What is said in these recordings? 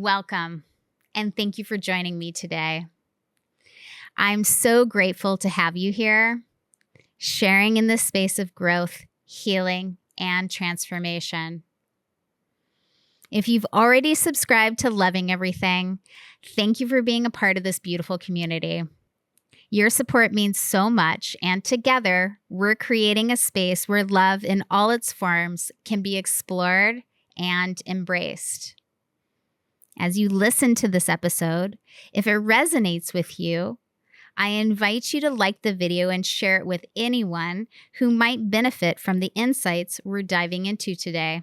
Welcome, and thank you for joining me today. I'm so grateful to have you here, sharing in this space of growth, healing, and transformation. If you've already subscribed to Loving Everything, thank you for being a part of this beautiful community. Your support means so much, and together, we're creating a space where love in all its forms can be explored and embraced. As you listen to this episode, if it resonates with you, I invite you to like the video and share it with anyone who might benefit from the insights we're diving into today.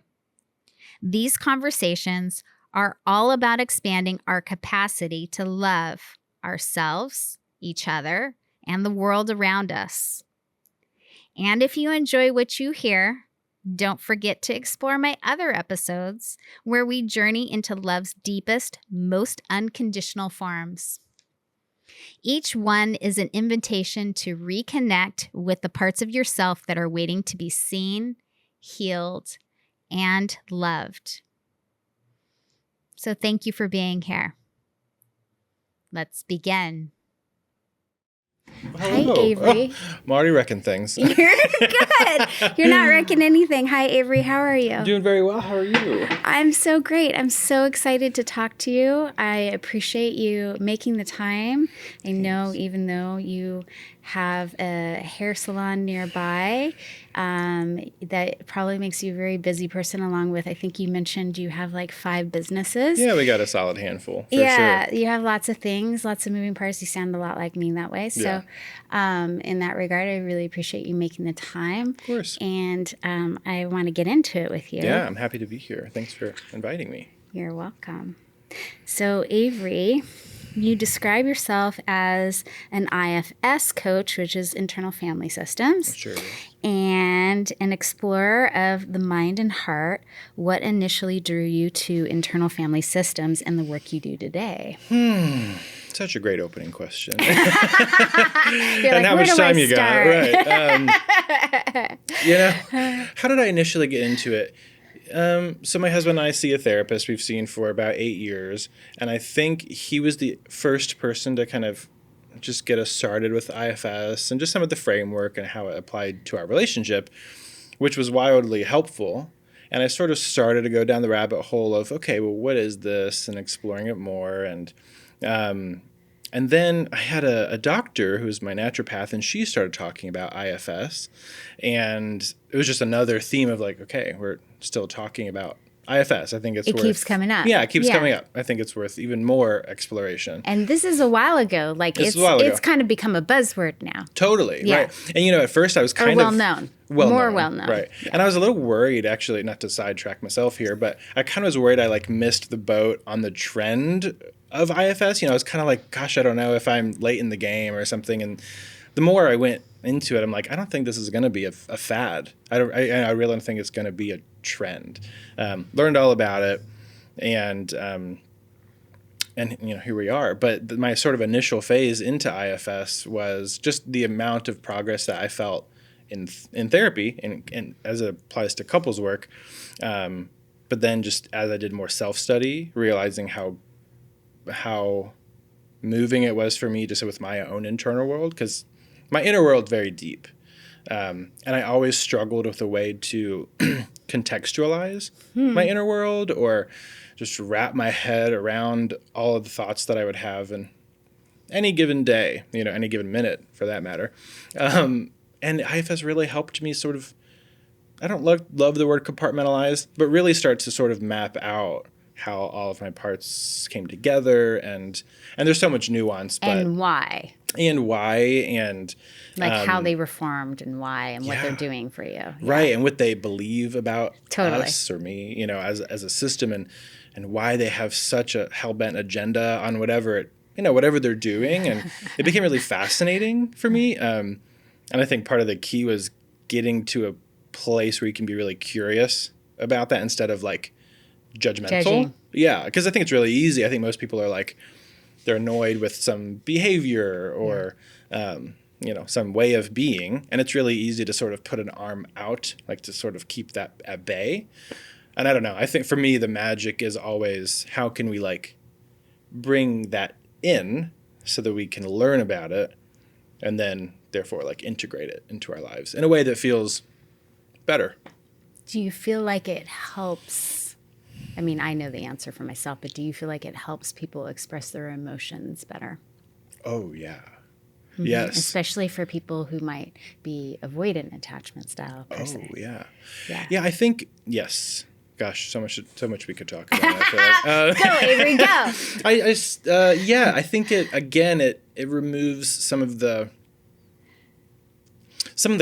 These conversations are all about expanding our capacity to love ourselves, each other, and the world around us. And if you enjoy what you hear, don't forget to explore my other episodes where we journey into love's deepest, most unconditional forms. Each one is an invitation to reconnect with the parts of yourself that are waiting to be seen, healed, and loved. So thank you for being here. Let's begin. Hello. Hi, Avery. Oh, I'm already wrecking things. You're good. You're not wrecking anything. Hi, Avery. How are you? Doing very well. How are you? I'm so great. I'm so excited to talk to you. I appreciate you making the time. I know even though you have a hair salon nearby, that probably makes you a very busy person, along with, I think you mentioned you have like 5 businesses. Yeah, we got a solid handful, for Yeah, sure. you have lots of things, lots of moving parts. You sound a lot like me that way. So in that regard, I really appreciate you making the time. Of course. And I want to get into it with you. Yeah, I'm happy to be here. Thanks for inviting me. You're welcome. So Avery, you describe yourself as an IFS coach, which is internal family systems. Sure. And an explorer of the mind and heart. What initially drew you to internal family systems and the work you do today? Such a great opening question. You're And like, how where much do I time you got? start? Right. How did I initially get into it? So my husband and I see a therapist we've seen for about 8 years. And I think he was the first person to kind of just get us started with IFS and just some of the framework and how it applied to our relationship, which was wildly helpful. And I sort of started to go down the rabbit hole of, okay, well, what is this? And exploring it more. And then I had a doctor who was my naturopath, and she started talking about IFS. And it was just another theme of like, okay, we're still talking about IFS. I think it keeps coming up. Yeah, it keeps coming up. I think it's worth even more exploration. And this is a while ago. Like it's kind of become a buzzword now. Totally, Yeah. right. And at first I was kind of well-known. More well-known. Right. Yeah. And I was a little worried, actually, not to sidetrack myself here, but I kind of was worried I like missed the boat on the trend of IFS. I was kind of like, gosh, I don't know if I'm late in the game or something. And the more I went into it, I'm like, I don't think this is going to be a fad. I really don't think it's going to be a trend. Learned all about it, and here we are. But my sort of initial phase into IFS was just the amount of progress that I felt in therapy and as it applies to couples work. But then just as I did more self-study, realizing how moving it was for me just with my own internal world, because my inner world's very deep. And I always struggled with a way to contextualize my inner world or just wrap my head around all of the thoughts that I would have in any given day, any given minute for that matter. And IFS really helped me sort of, I don't love the word compartmentalize, but really start to sort of map out how all of my parts came together, and there's so much nuance. And why. And like how they were formed and why and what they're doing for you. Yeah. Right, and what they believe about Totally. us or me, as a system, and why they have such a hell-bent agenda on whatever they're doing. And it became really fascinating for me. And I think part of the key was getting to a place where you can be really curious about that instead of like judgmental. Judging. Yeah, because I think it's really easy. I think most people are like, they're annoyed with some behavior or some way of being, and it's really easy to sort of put an arm out, like to sort of keep that at bay. And I don't know. I think for me, the magic is always how can we like bring that in so that we can learn about it and then therefore like integrate it into our lives in a way that feels better. Do you feel like it helps? I mean, I know the answer for myself, but do you feel like it helps people express their emotions better? Oh, yeah. Mm-hmm. Yes. Especially for people who might be avoidant attachment style per se. Oh, yeah. Yeah. Yeah, I think, yes. Gosh, so much we could talk about. I feel like. Go, Avery, go. Yeah, I think it removes some of the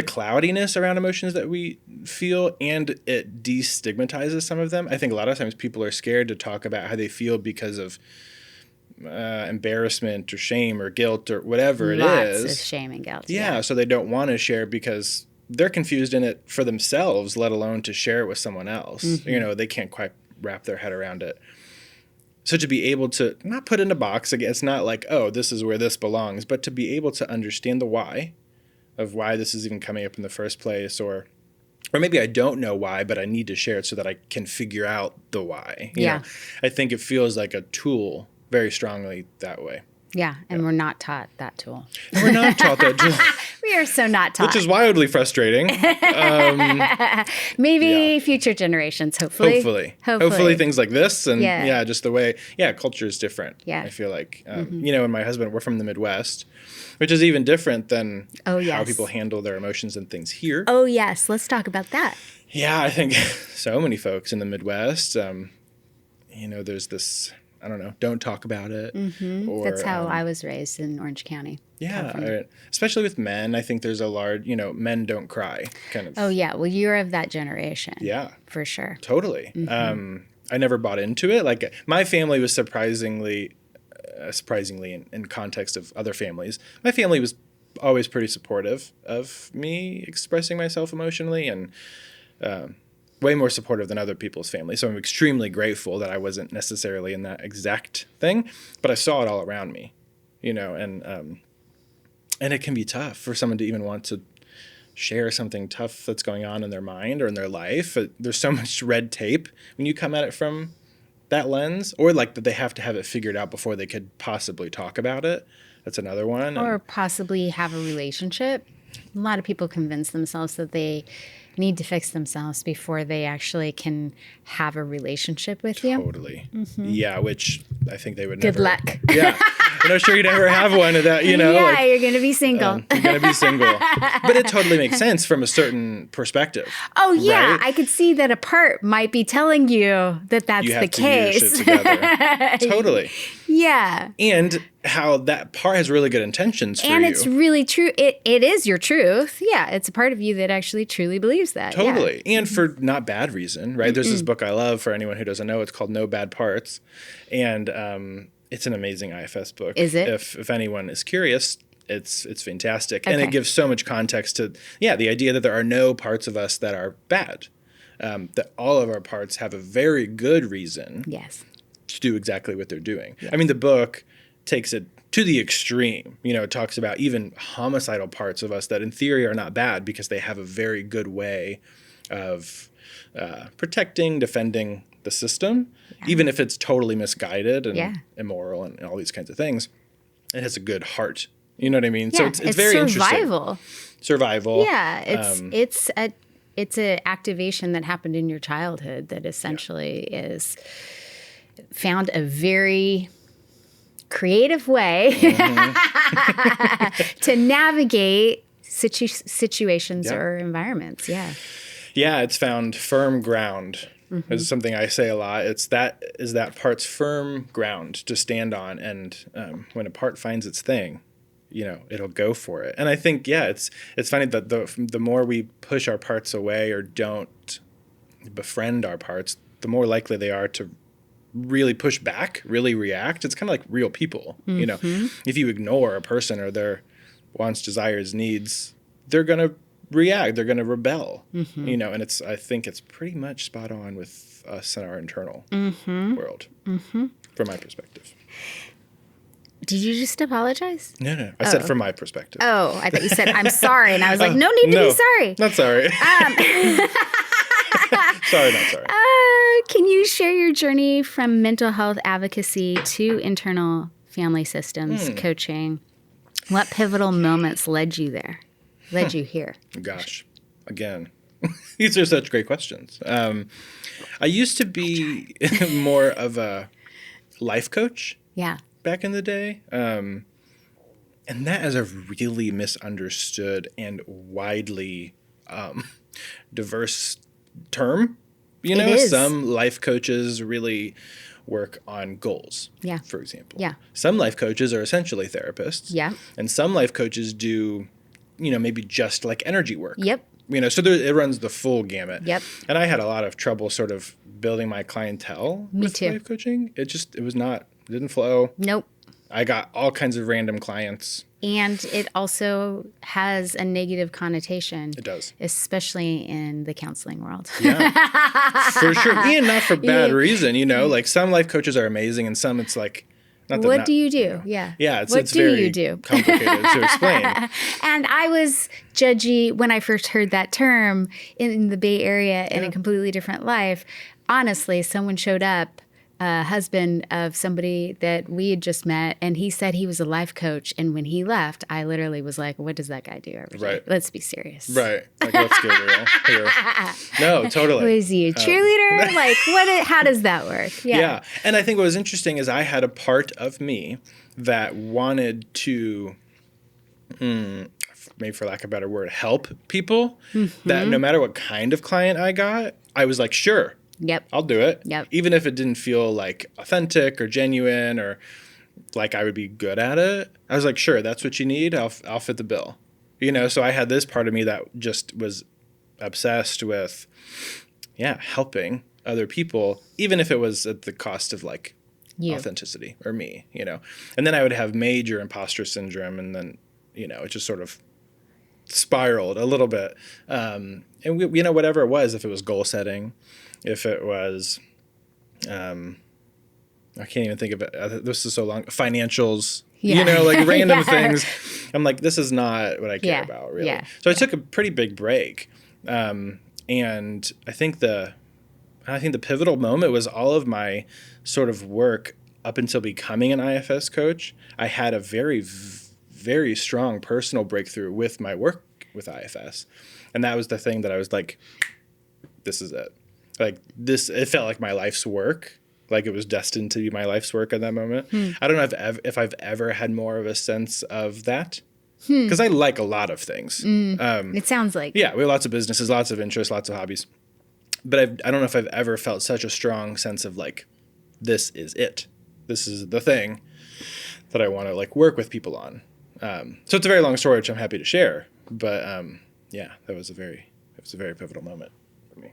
cloudiness around emotions that we feel, and it destigmatizes some of them. I think a lot of times people are scared to talk about how they feel because of embarrassment or shame or guilt or whatever Lots it is. of shame and guilt. Yeah, so they don't want to share because they're confused in it for themselves, let alone to share it with someone else. Mm-hmm. They can't quite wrap their head around it. So to be able to not put in a box, again, it's not like, oh, this is where this belongs, but to be able to understand the why of why this is even coming up in the first place, or maybe I don't know why, but I need to share it so that I can figure out the why. You know? I think it feels like a tool very strongly that way. Yeah, and we're not taught that tool. We're not taught that tool. We are so not taught. Which is wildly frustrating. Maybe future generations, hopefully. Hopefully things like this and just the way, culture is different. Yeah. I feel like, and my husband, we're from the Midwest, which is even different than how people handle their emotions and things here. Oh, yes. Let's talk about that. Yeah, I think so many folks in the Midwest, there's this, I don't know, don't talk about it. Mm-hmm. Or, that's how I was raised in Orange County. Yeah, especially with men. I think there's a large, men don't cry kind of. Oh, yeah. Well, you're of that generation. Yeah. For sure. Totally. Mm-hmm. I never bought into it. Like my family was surprisingly in context of other families, my family was always pretty supportive of me expressing myself emotionally and way more supportive than other people's families. So I'm extremely grateful that I wasn't necessarily in that exact thing, but I saw it all around me, and it can be tough for someone to even want to share something tough that's going on in their mind or in their life. There's so much red tape when you come at it from that lens, or like that they have to have it figured out before they could possibly talk about it. That's another one. Or possibly have a relationship. A lot of people convince themselves that they need to fix themselves before they actually can have a relationship with you. Totally. Mm-hmm. Yeah, which I think they would Good never. luck. Yeah. I'm not sure you'd ever have one of that, Yeah, you're going to be single. You're going to be single. But it totally makes sense from a certain perspective. Oh, yeah. Right? I could see that a part might be telling you that that's you have the to case. Use it together. Totally. Yeah. And how that part has really good intentions for you. And it's really true. It is your truth. Yeah. It's a part of you that actually truly believes that. Totally. Yeah. And for not bad reason, right? There's this book I love for anyone who doesn't know. It's called No Bad Parts. And it's an amazing IFS book. Is it? If anyone is curious, it's fantastic. Okay. And it gives so much context to, the idea that there are no parts of us that are bad. That all of our parts have a very good reason to do exactly what they're doing. Yeah. I mean, the book takes it to the extreme. It talks about even homicidal parts of us that in theory are not bad because they have a very good way of protecting, defending the system, even if it's totally misguided and immoral and all these kinds of things. It has a good heart. You know what I mean? Yeah, so it's very survival. Interesting. Survival. Yeah, it's a activation that happened in your childhood that essentially is found a very creative way to navigate situations or environments. Yeah. Yeah, it's found firm ground. Mm-hmm. This is something I say a lot. It's that part's firm ground to stand on, and when a part finds its thing, it'll go for it. And I think, it's funny that the more we push our parts away or don't befriend our parts, the more likely they are to really push back, really react. It's kind of like real people. Mm-hmm. If you ignore a person or their wants, desires, needs, they're going to react. They're going to rebel. Mm-hmm. And I think it's pretty much spot on with us and our internal world, from my perspective. Did you just apologize? No. I said from my perspective. Oh, I thought you said, I'm sorry. And I was like, no need to be sorry. Not sorry. Sorry, not sorry. Can you share your journey from mental health advocacy to internal family systems coaching? What pivotal moments led you there? Led you here? Gosh, again, these are such great questions. I used to be more of a life coach Yeah. back in the day. And that is a really misunderstood and widely diverse term. You know, It is. some life coaches really work on goals, Yeah. for example. Yeah. Some life coaches are essentially therapists. Yeah. And some life coaches do, maybe just like energy work. Yep. So it runs the full gamut. Yep. And I had a lot of trouble sort of building my clientele with too. life coaching. It didn't flow. Nope. I got all kinds of random clients. And it also has a negative connotation. It does. Especially in the counseling world. Yeah, for sure. And not for bad reason, like some life coaches are amazing and some it's like, What do you do? Yeah. Yeah, What it's do very you do? complicated to explain. And I was judgy when I first heard that term in the Bay Area in a completely different life. Honestly, someone showed up, a husband of somebody that we had just met, and he said he was a life coach. And when he left, I literally was like, what does that guy do every day? Right. Let's be serious. Right. Like, let's get real here. No, totally. Was he a cheerleader? How does that work? Yeah. And I think what was interesting is I had a part of me that wanted to, maybe for lack of a better word, help people. That no matter what kind of client I got, I was like, sure. Yep. I'll do it. Yep. Even if it didn't feel like authentic or genuine or like I would be good at it. I was like, sure, that's what you need. I'll fit the bill. So I had this part of me that just was obsessed with, helping other people, even if it was at the cost of like authenticity or me, And then I would have major imposter syndrome and then, it just sort of spiraled a little bit. And whatever it was, if it was goal setting, if it was, I can't even think of it. This is so long. Financials, like random things. I'm like, this is not what I care about, really. Yeah. So I took a pretty big break. And I think the pivotal moment was all of my sort of work up until becoming an IFS coach. I had a very, very strong personal breakthrough with my work with IFS. And that was the thing that I was like, this is it. Like this, it felt like my life's work. Like it was destined to be my life's work at that moment. I don't know if I've ever had more of a sense of that. Because I like a lot of things. It sounds like. Yeah, we have lots of businesses, lots of interests, lots of hobbies. But I don't know if I've ever felt such a strong sense of like, this is it. This is the thing that I want to like work with people on. So it's a very long story, which I'm happy to share. But that was a very pivotal moment for me.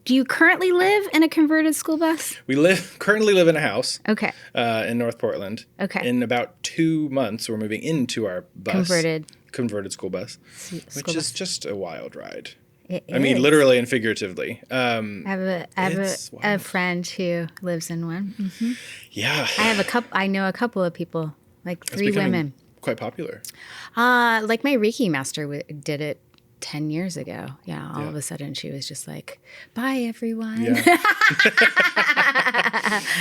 Do you currently live in a converted school bus? We currently live in a house. Okay. In North Portland. Okay. In about 2 months, we're moving into our bus. Converted school bus. Which is just a wild ride. I mean, literally and figuratively. I have a friend who lives in one. Mm-hmm. Yeah. I know a couple of people, like 3 women. Quite popular. Like my Reiki master did it 10 years ago. Yeah. All of a sudden she was just like, bye everyone. Yeah.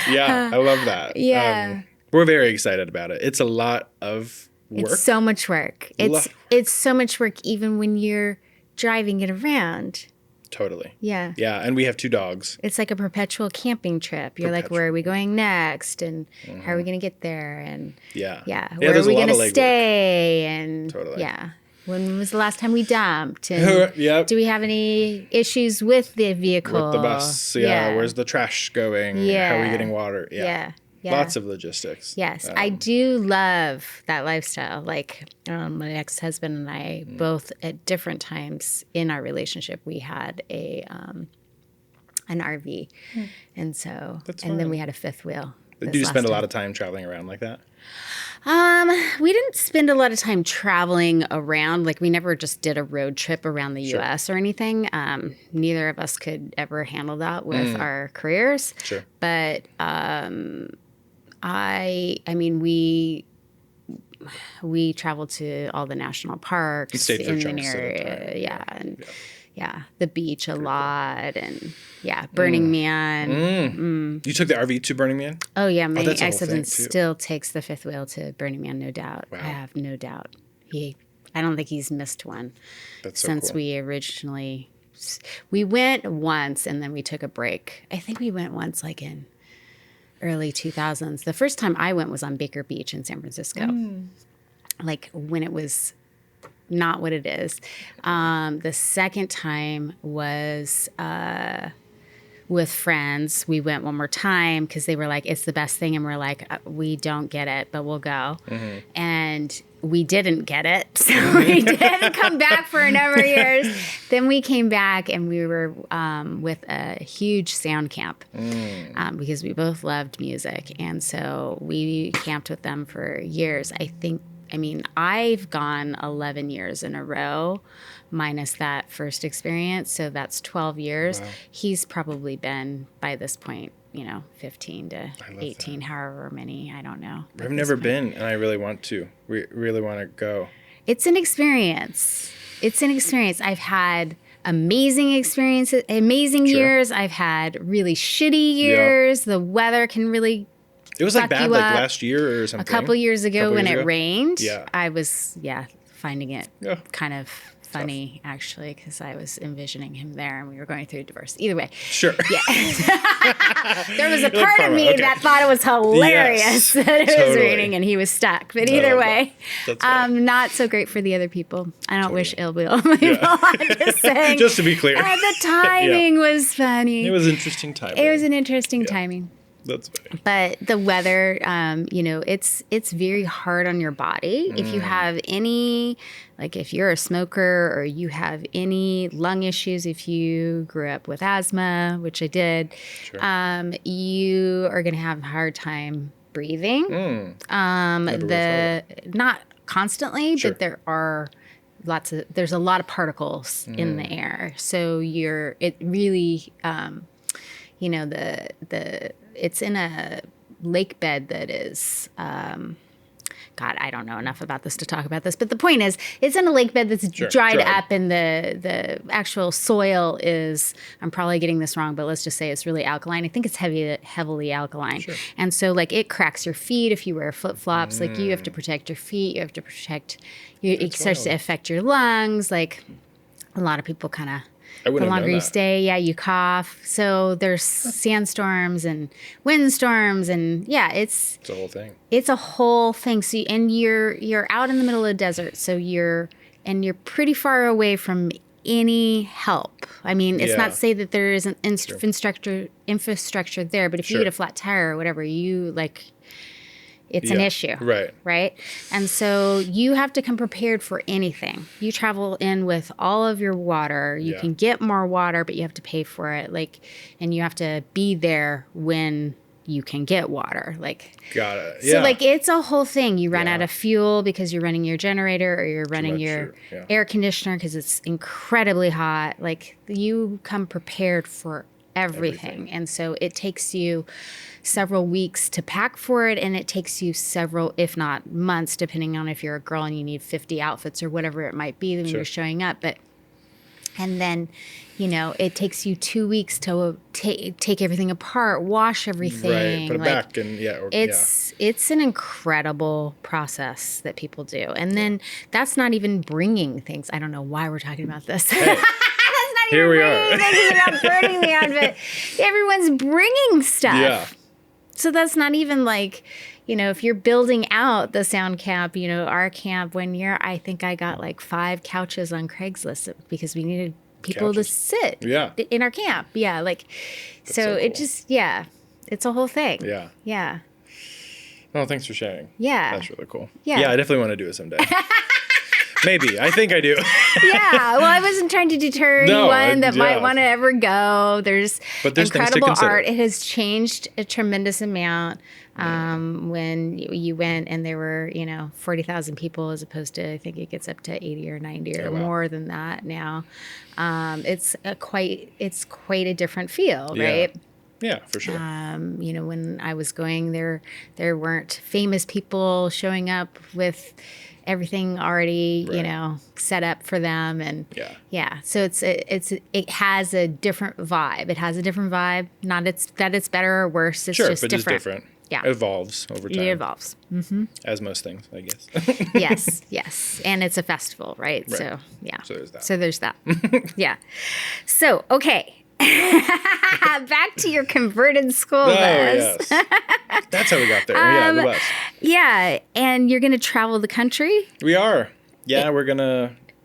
Yeah. I love that. Yeah. We're very excited about it. It's a lot of work. It's so much work. It's so much work even when you're driving it around. Totally. Yeah. Yeah. And we have 2 dogs. It's like a perpetual camping trip. You're like, where are we going next? And how are we going to get there? And yeah. Where are we going to stay? And totally. Yeah. When was the last time we dumped? And do we have any issues with the vehicle? With the bus. Yeah. Where's the trash going? Yeah. How are we getting water? Yeah. Lots of logistics. Yes. I do love that lifestyle. Like my ex-husband and I both at different times in our relationship, we had an RV. And so, then we had a 5th wheel. Did you spend a lot of time traveling around like that? We didn't spend a lot of time traveling around. Like we never just did a road trip around the U.S. or anything. Neither of us could ever handle that with our careers. Sure. But I mean, we traveled to all the national parks in the area. And Yeah, the beach a lot, and Burning Man. You took the RV to Burning Man? Oh yeah, my that's a whole ex-husband thing, too. still takes the fifth wheel to Burning Man, no doubt. Wow. I have no doubt. I don't think he's missed one That's so since cool. we went once and then we took a break. I think we went once like in early 2000s. The first time I went was on Baker Beach in San Francisco, like when it was not what it is. The second time was with friends. We went one more time because they were like, it's the best thing. And we're like, we don't get it, but we'll go. And we didn't get it. So we didn't come back for a number of years. Then we came back and we were with a huge sound camp because we both loved music. And so we camped with them for years. I've gone 11 years in a row, minus that first experience. So that's 12 years. Wow. He's probably been, by this point, 15 to 18, however many, I don't know. I've never been, and I really want to. We really want to go. It's an experience. I've had amazing experiences, amazing years. I've had really shitty years. The weather can really It was like suck bad you like up. last year or something. A couple years ago when it rained, Yeah. I was, finding it Yeah. kind of funny, actually, because I was envisioning him there and we were going through a divorce. Either way. Sure. Yeah. There was a You're like part of karma, me okay. that thought it was hilarious Yes, that it was totally. raining and he was stuck. But either way, That's right. not so great for the other people. I don't wish ill will on people. I'm just saying. Just to be clear. The timing was funny. It was interesting timing. It was an interesting timing. That's funny. But the weather, it's very hard on your body. If you have any, like if you're a smoker or you have any lung issues, if you grew up with asthma, which I did, you are going to have a hard time breathing. Not constantly, but there's a lot of particles in the air. So it really, it's in a lake bed that is, God, I don't know enough about this to talk about this, but the point is, it's in a lake bed that's dried up, and the actual soil is, I'm probably getting this wrong, but let's just say it's really alkaline. I think it's heavily alkaline. Sure. And so like it cracks your feet if you wear flip-flops. Like you have to protect your feet. You have to protect, it starts to affect your lungs. Like a lot of people kind of, the longer you stay, you cough. So there's sandstorms and windstorms, and it's a whole thing. It's a whole thing. So you're out in the middle of the desert. So you're pretty far away from any help. I mean, it's not to say that there isn't infrastructure there, but if you get a flat tire or whatever, it's an issue. Right. And so you have to come prepared for anything. You travel in with all of your water. You can get more water, but you have to pay for it. And you have to be there when you can get water. Got it. So it's a whole thing. You run out of fuel because you're running your generator or you're running your air conditioner because it's incredibly hot. You come prepared for everything. And so it takes you several weeks to pack for it, and it takes you several, if not months, depending on if you're a girl and you need 50 outfits or whatever it might be when you're showing up. And then, it takes you 2 weeks to take everything apart, wash everything. Put it back, and it's an incredible process that people do. And then that's not even bringing things. I don't know why we're talking about this. Hey. Here we are. About burning the on, but everyone's bringing stuff. Yeah. So that's not even if you're building out the sound camp, our camp 1 year, I think I got 5 couches on Craigslist because we needed people to sit in our camp. Yeah. So it just, it's a whole thing. Yeah. Yeah. Oh, thanks for sharing. Yeah. That's really cool. Yeah. Yeah, I definitely want to do it someday. Maybe. I think I do. Yeah. Well, I wasn't trying to deter anyone that might want to ever go. There's incredible art. It has changed a tremendous amount when you went and there were, 40,000 people as opposed to, I think it gets up to 80 or 90 or more than that now. It's quite a different feel, right? Yeah, for sure. When I was going there weren't famous people showing up with everything already, Right. set up for them. And Yeah. so it has a different vibe. It has a different vibe. Not that it's better or worse. It's Sure, just but just different. different. Yeah. It evolves over time. It evolves. As most things, I guess. Yes. And it's a festival, right? Right. So, yeah. So there's that. Yeah. So, okay. Back to your converted school bus. Yes. That's how we got there. Yeah, the bus. Yeah. And you're going to travel the country? We are. Yeah,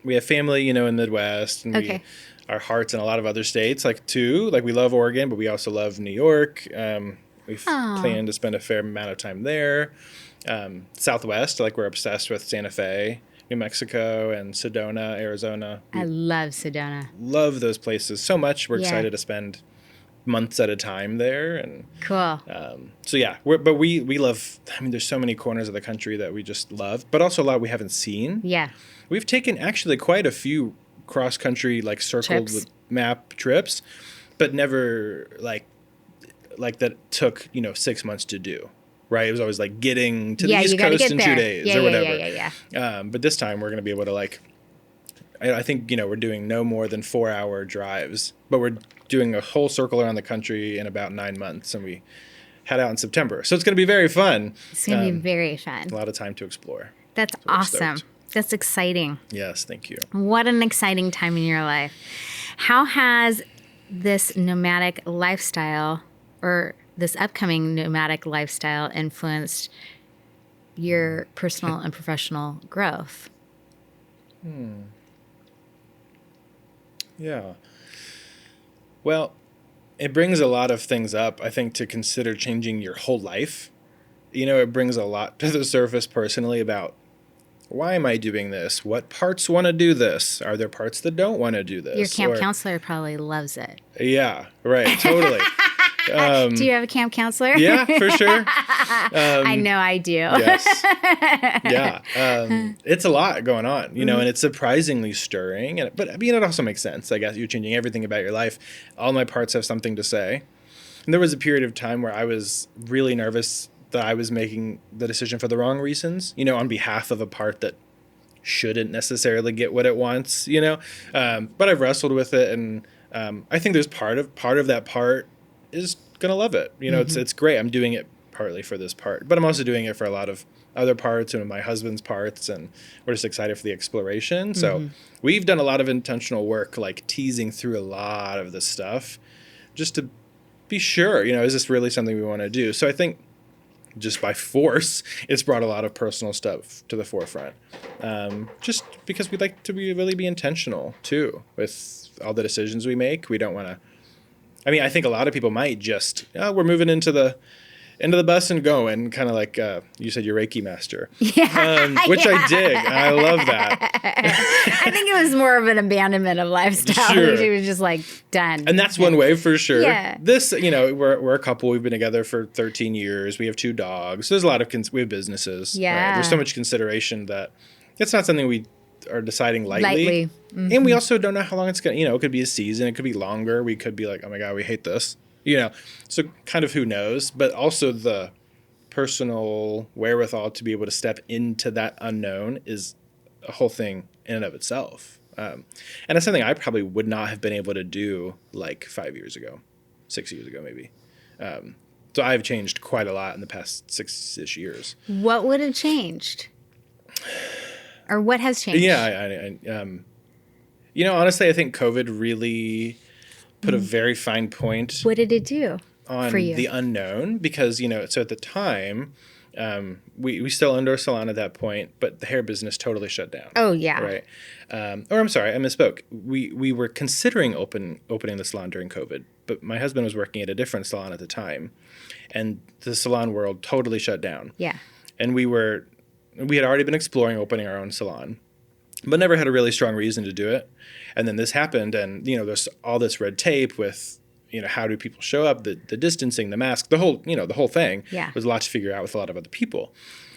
we have family, in the Midwest, and our hearts in a lot of other states, too. We love Oregon, but we also love New York. We've planned to spend a fair amount of time there. Southwest, we're obsessed with Santa Fe, New Mexico, and Sedona, Arizona. I love Sedona. Love those places so much. We're Yeah. excited to spend months at a time there. And Cool. so yeah, we love, there's so many corners of the country that we just love, but also a lot we haven't seen. Yeah. We've taken actually quite a few cross-country, circled Trips. with map trips, but never that took, 6 months to do, right? It was always getting to the East Coast in 2 days or whatever. Yeah. But this time we're going to be able to I think, we're doing no more than 4-hour drives, but we're doing a whole circle around the country in about 9 months, and we head out in September. So it's going to be very fun. It's going to be very fun. A lot of time to explore. That's So we're awesome. stoked. That's exciting. Yes, thank you. What an exciting time in your life. How has this nomadic lifestyle or this upcoming nomadic lifestyle influenced your personal and professional growth? Yeah. Well, it brings a lot of things up, I think, to consider changing your whole life. It brings a lot to the surface personally about, why am I doing this? What parts want to do this? Are there parts that don't want to do this? Your camp counselor probably loves it. Yeah, right. Totally. Do you have a camp counselor? Yeah, for sure. I know I do. Yes. Yeah. It's a lot going on, and it's surprisingly stirring. But it also makes sense. I guess you're changing everything about your life. All my parts have something to say. And there was a period of time where I was really nervous that I was making the decision for the wrong reasons, on behalf of a part that shouldn't necessarily get what it wants, But I've wrestled with it, and I think there's part of that part is gonna love it. It's great. I'm doing it partly for this part, but I'm also doing it for a lot of other parts and my husband's parts, and we're just excited for the exploration. So we've done a lot of intentional work, teasing through a lot of this stuff just to be sure, is this really something we want to do? So I think just by force, it's brought a lot of personal stuff to the forefront. Just because we like to really be intentional too with all the decisions we make. We don't want to, I think a lot of people might just, we're moving into the bus and going, kind of you said, your Reiki master. Yeah. Which I dig. I love that. I think it was more of an abandonment of lifestyle. Sure. It was just done. And that's one way for sure. Yeah. This, we're a couple. We've been together for 13 years. We have 2 dogs. There's a lot of, we have businesses. Yeah. Right? There's so much consideration that it's not something we are deciding lightly. Mm-hmm. And we also don't know how long it's going to, it could be a season. It could be longer. We could be oh my God, we hate this. So kind of who knows, but also the personal wherewithal to be able to step into that unknown is a whole thing in and of itself. And it's something I probably would not have been able to do 5 years ago, 6 years ago, maybe. So I've changed quite a lot in the past 6-ish years. What would have changed? Or what has changed? Yeah. Honestly, I think COVID really put a very fine point What did it do on for you? the unknown, because, so at the time, we still owned our salon at that point, but the hair business totally shut down. Oh, yeah. Right. Or I'm sorry, I misspoke. We were considering opening the salon during COVID, but my husband was working at a different salon at the time, and the salon world totally shut down. Yeah. And we had already been exploring opening our own salon, but never had a really strong reason to do it. And then this happened, and, there's all this red tape with, how do people show up, the distancing, the mask, the whole thing. Yeah. There was a lot to figure out with a lot of other people.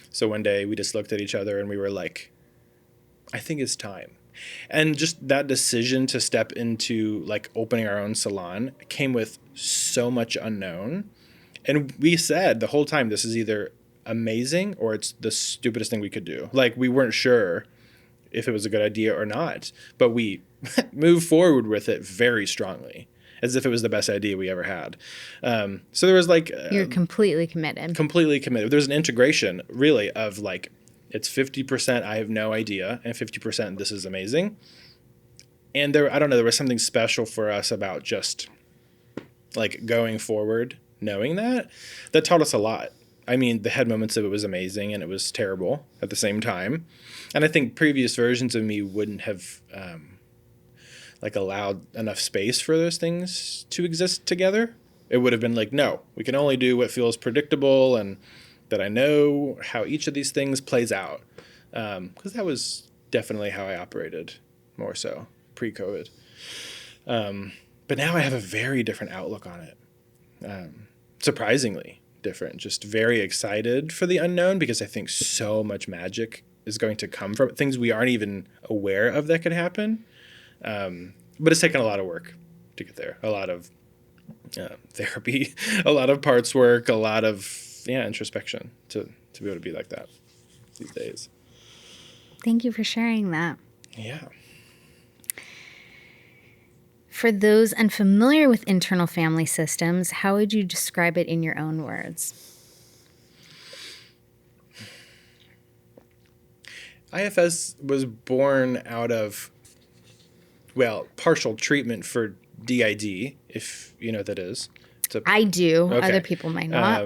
So one day we just looked at each other and we were like, I think it's time. And just that decision to step into opening our own salon came with so much unknown. And we said the whole time, this is either amazing or it's the stupidest thing we could do. Like, we weren't sure if it was a good idea or not, but we moved forward with it very strongly, as if it was the best idea we ever had. So there was like... You're completely committed. Completely committed. There's an integration, really, of like, it's 50% I have no idea, and 50% this is amazing. And there, I don't know, there was something special for us about just like going forward, knowing that taught us a lot. I mean, the had moments of it was amazing and it was terrible at the same time. And I think previous versions of me wouldn't have like allowed enough space for those things to exist together. It would have been like, no, we can only do what feels predictable and that I know how each of these things plays out. Because that was definitely how I operated more so pre-COVID. But now I have a very different outlook on it. Surprisingly different. Just very excited for the unknown because I think so much magic is going to come from it. Things we aren't even aware of that could happen. But it's taken a lot of work to get there. A lot of therapy, a lot of parts work, a lot of introspection to be able to be like that these days. Thank you for sharing that. Yeah. For those unfamiliar with internal family systems, how would you describe it in your own words? IFS was born out of, partial treatment for DID, if you know what that is. I do. Okay. Other people might not.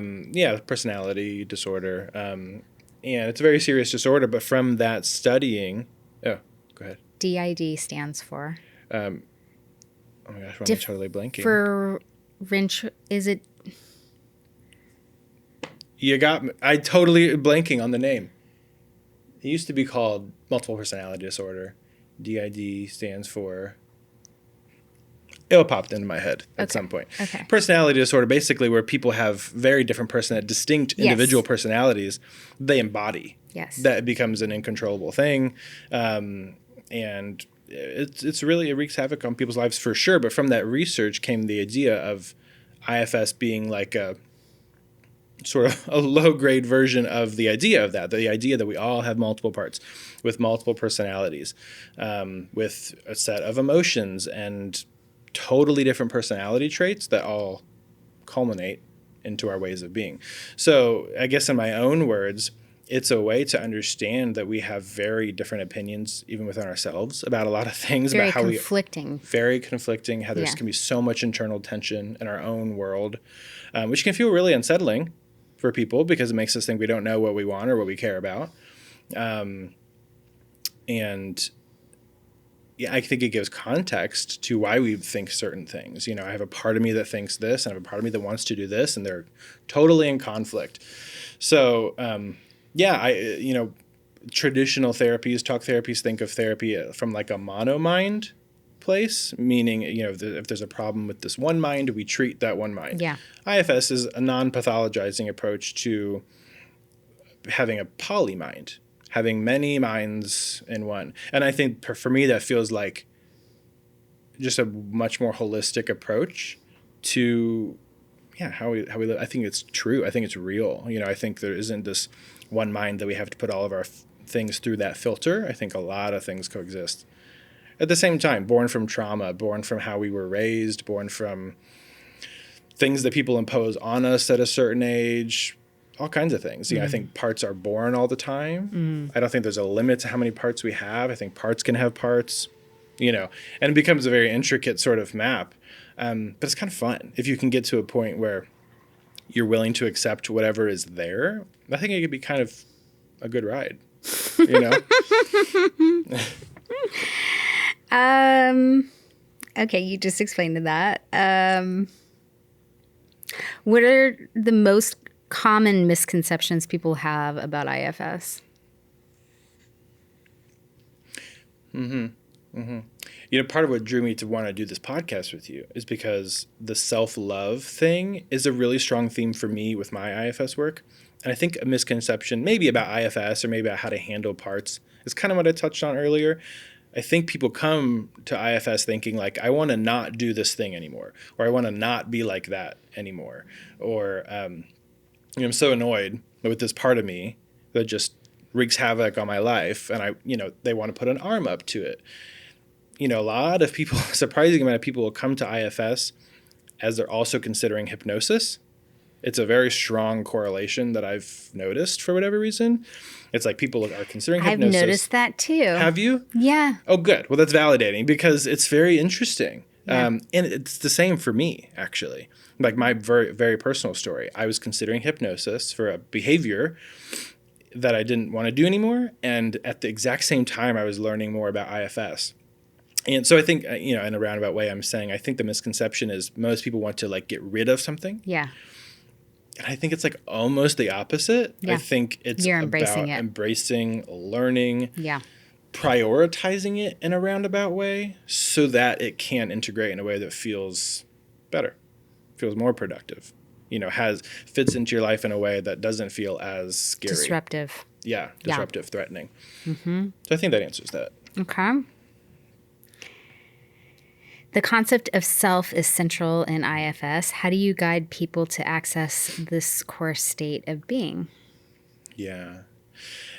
Personality disorder. And it's a very serious disorder, but from that studying... Oh, go ahead. DID stands for? Oh my gosh, I'm totally blanking. For is it? You got me. I totally blanking on the name. It used to be called multiple personality disorder. DID stands for... It'll pop into my head at some point. Okay. Personality disorder, basically where people have very different distinct individual personalities they embody. Yes. That becomes an uncontrollable thing. And it's really, it wreaks havoc on people's lives for sure. But from that research came the idea of IFS being like a sort of a low-grade version of the idea of that, the idea that we all have multiple parts with multiple personalities, with a set of emotions and totally different personality traits that all culminate into our ways of being. So I guess in my own words, it's a way to understand that we have very different opinions, even within ourselves, about a lot of things. Very about how conflicting. Very conflicting, how there can be so much internal tension in our own world, which can feel really unsettling for people because it makes us think we don't know what we want or what we care about. And I think it gives context to why we think certain things. I have a part of me that thinks this, and I have a part of me that wants to do this, and they're totally in conflict. So, traditional therapies, talk therapies, think of therapy from like a mono-mind place, meaning, if there's a problem with this one mind, we treat that one mind. Yeah. IFS is a non-pathologizing approach to having a poly-mind, having many minds in one. And I think for me, that feels like just a much more holistic approach to how we live. I think it's true. I think it's real. I think there isn't this one mind that we have to put all of our things through that filter. I think a lot of things coexist at the same time, born from trauma, born from how we were raised, born from things that people impose on us at a certain age, all kinds of things. I think parts are born all the time. I don't think there's a limit to how many parts we have. I think parts can have parts, and it becomes a very intricate sort of map. But it's kind of fun if you can get to a point where you're willing to accept whatever is there. I think it could be kind of a good ride, Okay, you just explained that. What are the most common misconceptions people have about IFS? Part of what drew me to want to do this podcast with you is because the self-love thing is a really strong theme for me with my IFS work. And I think a misconception maybe about IFS or maybe about how to handle parts is kind of what I touched on earlier. I think people come to IFS thinking like, I want to not do this thing anymore, or I want to not be like that anymore, or I'm so annoyed with this part of me that just wreaks havoc on my life, and they want to put an arm up to it. A lot of people, surprising amount of people will come to IFS as they're also considering hypnosis. It's a very strong correlation that I've noticed for whatever reason. It's like people are considering hypnosis. I've noticed that too. Have you? Yeah. Oh, good. Well, that's validating because it's very interesting. Yeah. And it's the same for me, actually. Like my very, very personal story. I was considering hypnosis for a behavior that I didn't want to do anymore. And at the exact same time, I was learning more about IFS. And so I think, in a roundabout way, I'm saying I think the misconception is most people want to like get rid of something. Yeah. And I think it's like almost the opposite. Yeah. I think it's You're embracing about it. embracing, learning, Yeah. prioritizing it in a roundabout way so that it can integrate in a way that feels better, feels more productive, fits into your life in a way that doesn't feel as scary. Disruptive. Yeah, disruptive, threatening. Mm-hmm. So I think that answers that. Okay. The concept of self is central in IFS. How do you guide people to access this core state of being? Yeah.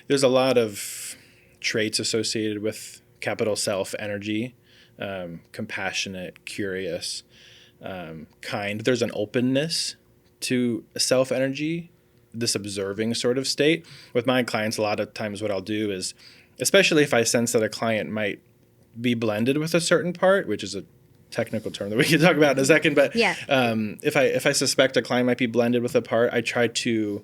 There's a lot of traits associated with capital self energy, compassionate, curious, kind. There's an openness to self energy, this observing sort of state. With my clients, a lot of times what I'll do is, especially if I sense that a client might be blended with a certain part, which is a technical term that we can talk about in a second, but yeah. If I suspect a client might be blended with a part, I try to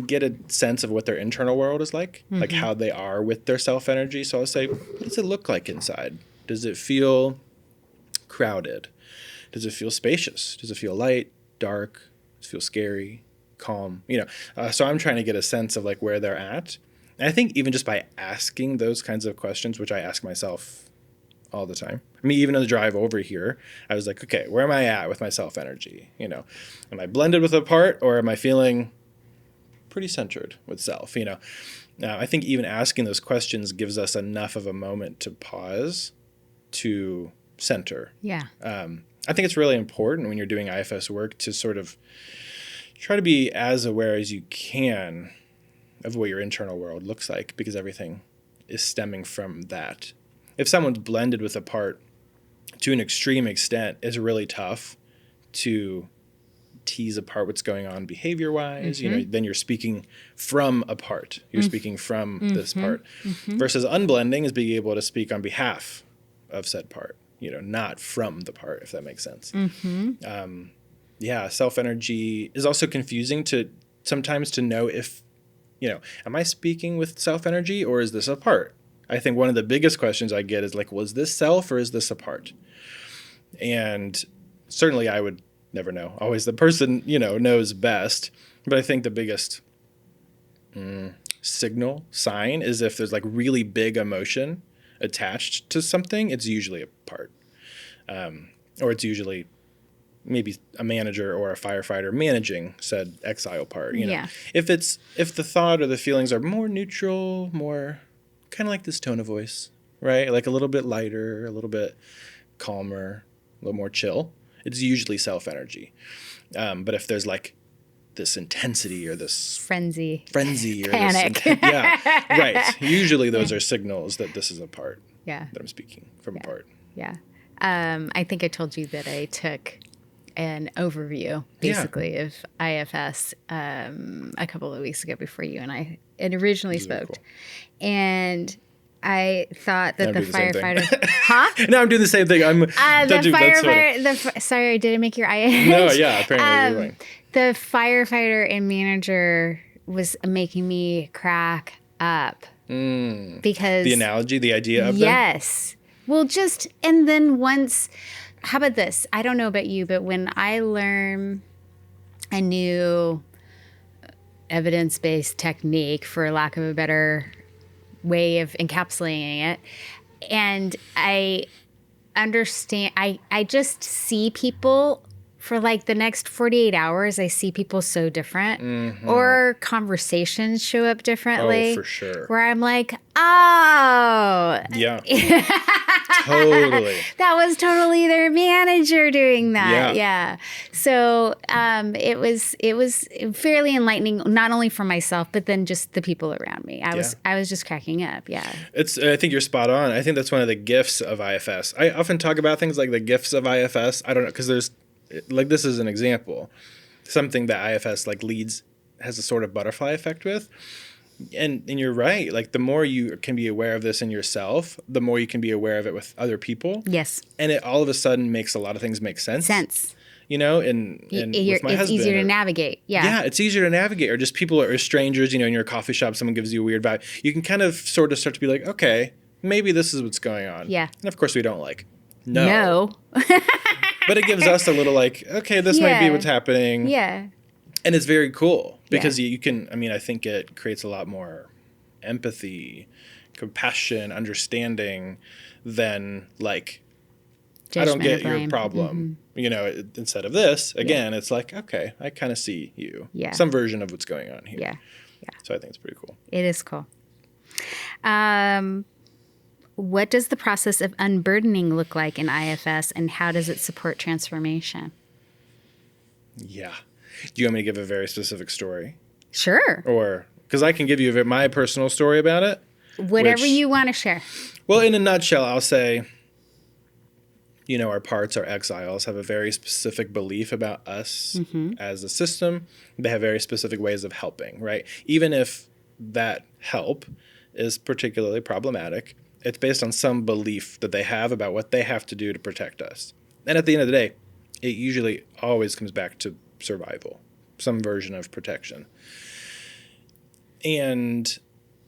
get a sense of what their internal world is like how they are with their self energy. So I'll say, what does it look like inside? Does it feel crowded? Does it feel spacious? Does it feel light, dark? Does it feel scary, calm? So I'm trying to get a sense of like where they're at. And I think even just by asking those kinds of questions, which I ask myself all the time. I mean, even on the drive over here, I was like, okay, where am I at with my self energy? Am I blended with a part, or am I feeling pretty centered with self? Now, I think even asking those questions gives us enough of a moment to pause, to center. Yeah. I think it's really important when you're doing IFS work to sort of try to be as aware as you can of what your internal world looks like, because everything is stemming from that. If someone's blended with a part to an extreme extent, it's really tough to tease apart what's going on behavior-wise. Then you're speaking from a part. You're speaking from this part. Versus unblending is being able to speak on behalf of said part, not from the part, if that makes sense. Self-energy is also confusing sometimes to know if, am I speaking with self-energy or is this a part? I think one of the biggest questions I get is like, was this self or is this a part? And certainly I would never know. Always the person, knows best. But I think the biggest sign is if there's like really big emotion attached to something, it's usually a part. Or it's usually maybe a manager or a firefighter managing said exile part. Yeah. If the thought or the feelings are more neutral, more kind of like this tone of voice, right? Like a little bit lighter, a little bit calmer, a little more chill, it's usually self energy. But if there's like this intensity or this frenzy or panic, right. Usually those are signals that this is a part. Yeah. That I'm speaking from a part. Yeah. I think I told you that I took an overview basically of IFS a couple of weeks ago before you and I had originally spoke. Cool. And I thought that the firefighter, huh? No, I'm doing the same thing. I'm the firefighter. Sorry, did I make your eye? No, yeah, apparently you're right. The firefighter and manager was making me crack up because the analogy, the idea of yes. Well, and then once, how about this? I don't know about you, but when I learn a new evidence-based technique, for lack of a better way of encapsulating it, and I understand, I just see people for like the next 48 hours, I see people so different, or conversations show up differently. Oh, for sure. Where I'm like, Oh. Yeah. Totally. That was totally their manager doing that. Yeah. Yeah. So it was fairly enlightening, not only for myself, but then just the people around me. I was just cracking up. Yeah. I think you're spot on. I think that's one of the gifts of IFS. I often talk about things like the gifts of IFS. I don't know, because there's, like, this is an example. Something that IFS like has a sort of butterfly effect with. And you're right. Like, the more you can be aware of this in yourself, the more you can be aware of it with other people. Yes. And it all of a sudden makes a lot of things make sense. You know, and with my it's husband. easier to navigate. Yeah. Yeah, it's easier to navigate. Or just people are strangers, you know, in your coffee shop, someone gives you a weird vibe. You can kind of sort of start to be like, okay, maybe this is what's going on. Yeah. And of course we don't like, No. But it gives us a little like, okay, this might be what's happening. Yeah. And it's very cool because you can, I mean, I think it creates a lot more empathy, compassion, understanding than like, I don't get your problem, you know, instead of this. Again, it's like, okay, I kind of see you. Yeah. Some version of what's going on here. Yeah. So I think it's pretty cool. It is cool. What does the process of unburdening look like in IFS, and how does it support transformation? Yeah. Do you want me to give a very specific story? Sure. Or, because I can give you my personal story about it. Whatever you want to share. Well, in a nutshell, I'll say, you know, our parts, our exiles, have a very specific belief about us as a system. They have very specific ways of helping, right? Even if that help is particularly problematic, it's based on some belief that they have about what they have to do to protect us. And at the end of the day, it usually always comes back to survival, some version of protection. And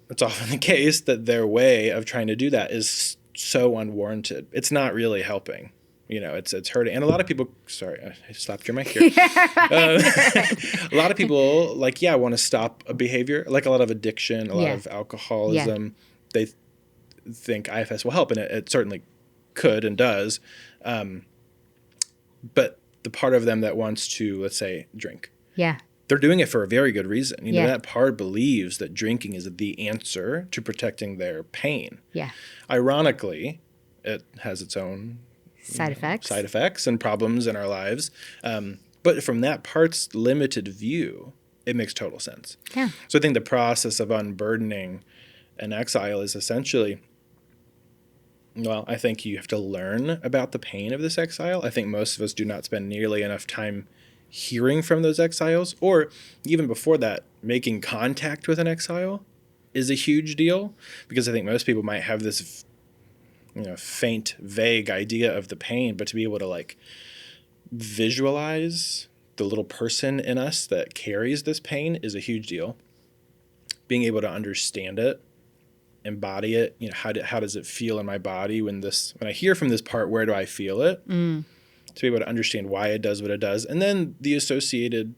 it's often the case that their way of trying to do that is so unwarranted. It's not really helping. You know, it's hurting. And a lot of people, sorry, I slapped your mic here. A lot of people, like, want to stop a behavior, like a lot of addiction, a lot of alcoholism. They think IFS will help, and it certainly could and does. But the part of them that wants to, let's say, drink. Yeah. They're doing it for a very good reason. You know, that part believes that drinking is the answer to protecting their pain. Yeah. Ironically, it has its own side effects and problems in our lives. But from that part's limited view, it makes total sense. Yeah. So I think the process of unburdening an exile is essentially, well, I think you have to learn about the pain of this exile. I think most of us do not spend nearly enough time hearing from those exiles, or even before that, making contact with an exile is a huge deal, because I think most people might have this, you know, faint, vague idea of the pain, but to be able to like visualize the little person in us that carries this pain is a huge deal. Being able to understand it, embody it, you know, how does it feel in my body when I hear from this part, where do I feel it? To be able to understand why it does what it does. And then the associated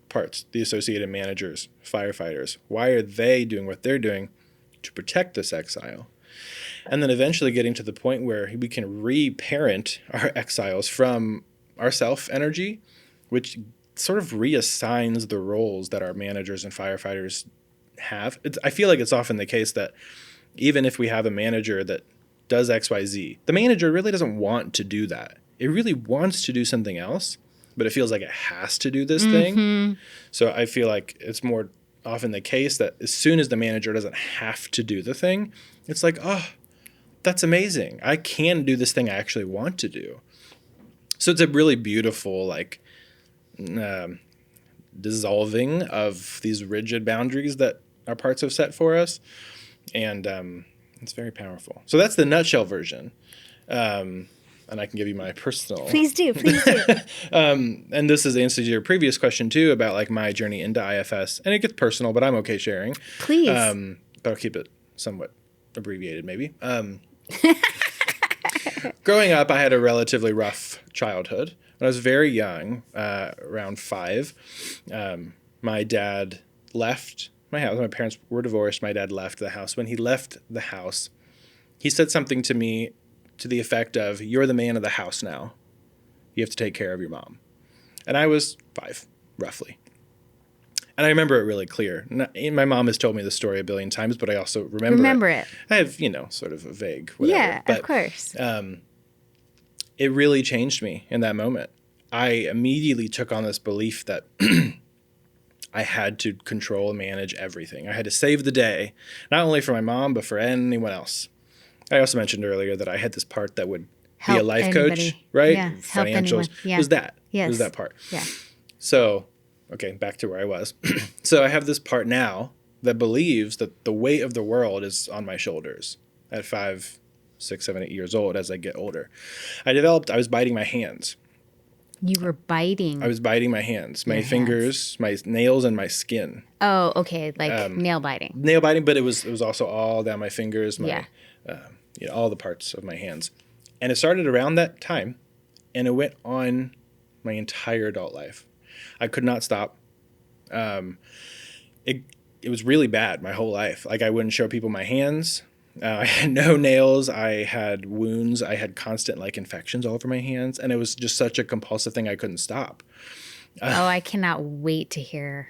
parts, the associated managers, firefighters, why are they doing what they're doing to protect this exile? And then eventually getting to the point where we can reparent our exiles from our self energy, which sort of reassigns the roles that our managers and firefighters have. I feel like it's often the case that even if we have a manager that does XYZ, the manager really doesn't want to do that. It really wants to do something else, but it feels like it has to do this thing. So I feel like it's more often the case that as soon as the manager doesn't have to do the thing, it's like, oh, that's amazing. I can do this thing I actually want to do. So it's a really beautiful, like, dissolving of these rigid boundaries that our parts have set for us. And it's very powerful. So that's the nutshell version. And I can give you my personal. Please do. And this is the answer to your previous question too, about like my journey into IFS. And it gets personal, but I'm okay sharing. Please. But I'll keep it somewhat abbreviated maybe. Growing up, I had a relatively rough childhood. When I was very young, around 5, my dad left my house. My parents were divorced. My dad left the house. When he left the house, he said something to me to the effect of, "You're the man of the house now. You have to take care of your mom." And I was 5, roughly. And I remember it really clear. My mom has told me the story a billion times, but I also remember it. I have, sort of a vague whatever. Yeah, but, of course. It really changed me in that moment. I immediately took on this belief that I had to control and manage everything. I had to save the day, not only for my mom, but for anyone else. I also mentioned earlier that I had this part that would be a life coach, right? Yeah, help anyone. Financials. It was that. Yes. It was that part. Yeah. So, okay, back to where I was. So I have this part now that believes that the weight of the world is on my shoulders at 5, 6, 7, 8 years old as I get older. I was biting my hands. You were biting. I was biting my hands, my fingers, my nails, and my skin. Oh, okay, like nail biting. Nail biting, but it was also all down my fingers, all the parts of my hands. And it started around that time, and it went on my entire adult life. I could not stop. It was really bad my whole life. Like, I wouldn't show people my hands. I had no nails. I had wounds. I had constant infections all over my hands. And it was just such a compulsive thing I couldn't stop. I cannot wait to hear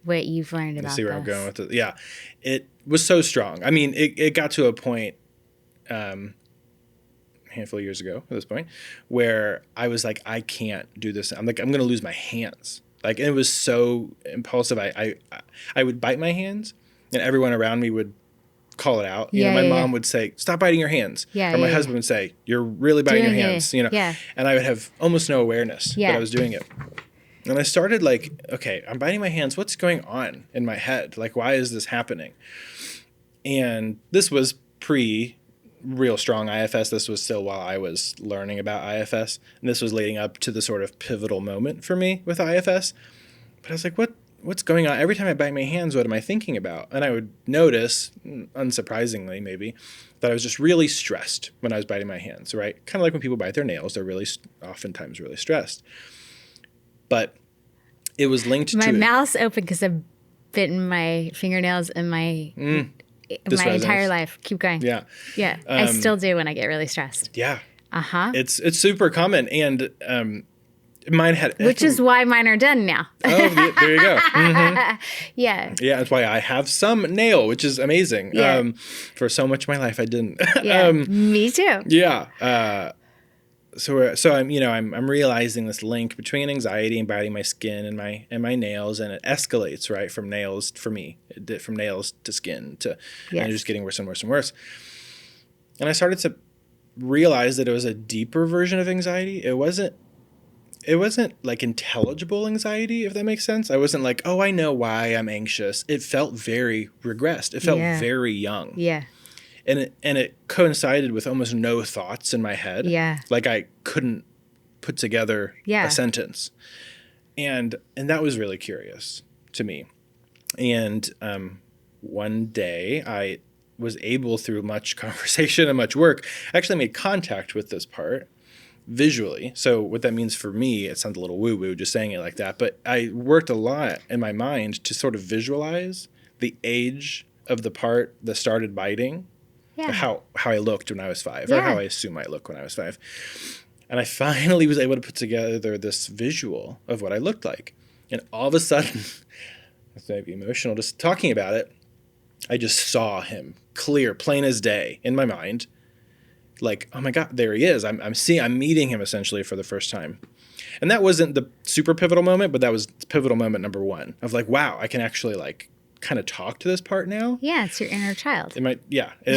what you've learned about this. See where I'm going with it. Yeah. It was so strong. I mean, it got to a point a handful of years ago at this point where I was like, I can't do this. I'm like, I'm going to lose my hands. Like, it was so impulsive. I would bite my hands, and everyone around me would call it out. My mom would say, stop biting your hands. Or my husband would say, you're really biting your hands. And I would have almost no awareness that I was doing it. And I started okay, I'm biting my hands. What's going on in my head? Like, why is this happening? And this was real strong IFS. This was still while I was learning about IFS. And this was leading up to the sort of pivotal moment for me with IFS. But I was like, what's going on? Every time I bite my hands, what am I thinking about? And I would notice, unsurprisingly maybe, that I was just really stressed when I was biting my hands, right? Kind of like when people bite their nails, they're oftentimes really stressed. But it was linked to... My mouth's open because I've bitten my fingernails in my entire life. Keep going. Yeah. Yeah. I still do when I get really stressed. Yeah. Uh-huh. It's super common. And mine had... Which is why mine are done now. Oh, there you go. Mm-hmm. Yeah. Yeah, that's why I have some nail, which is amazing. Yeah. For so much of my life, I didn't. Yeah, me too. Yeah. So I'm realizing this link between anxiety and biting my skin and my nails, and it escalates, right, from nails for me. It did from nails to skin to and it's just getting worse and worse and worse. And I started to realize that it was a deeper version of anxiety. It wasn't like intelligible anxiety, if that makes sense. I wasn't like, oh, I know why I'm anxious. It felt very regressed. It felt very young. Yeah. And it coincided with almost no thoughts in my head. Yeah. Like, I couldn't put together a sentence. And that was really curious to me. And one day I was able, through much conversation and much work, actually made contact with this part visually. So what that means for me, it sounds a little woo-woo just saying it like that, but I worked a lot in my mind to sort of visualize the age of the part that started biting. Yeah. How I looked when I was 5, or how I assume I look when I was 5. And I finally was able to put together this visual of what I looked like. And all of a sudden, it's maybe emotional just talking about it, I just saw him clear, plain as day in my mind. Like, oh my God, there he is. I'm meeting him essentially for the first time. And that wasn't the super pivotal moment, but that was pivotal moment number 1 of like, wow, I can actually kind of talk to this part now. Yeah, it's your inner child. A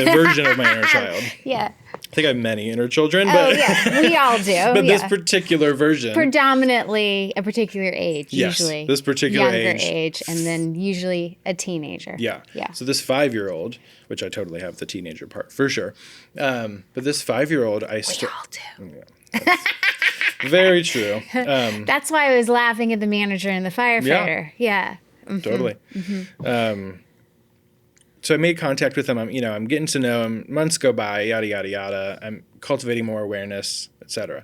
version of my inner child. Yeah. I think I have many inner children, but we all do. But this particular version, predominantly a particular age, usually. This particular younger age, and then usually a teenager. Yeah. Yeah. So this 5-year-old, which I totally have the teenager part for sure, but this 5-year-old, we all do. Yeah, very true. That's why I was laughing at the manager and the firefighter. Yeah. Mm-hmm. Totally. Mm-hmm. So I made contact with him. I'm getting to know him. Months go by, yada, yada, yada. I'm cultivating more awareness, etc.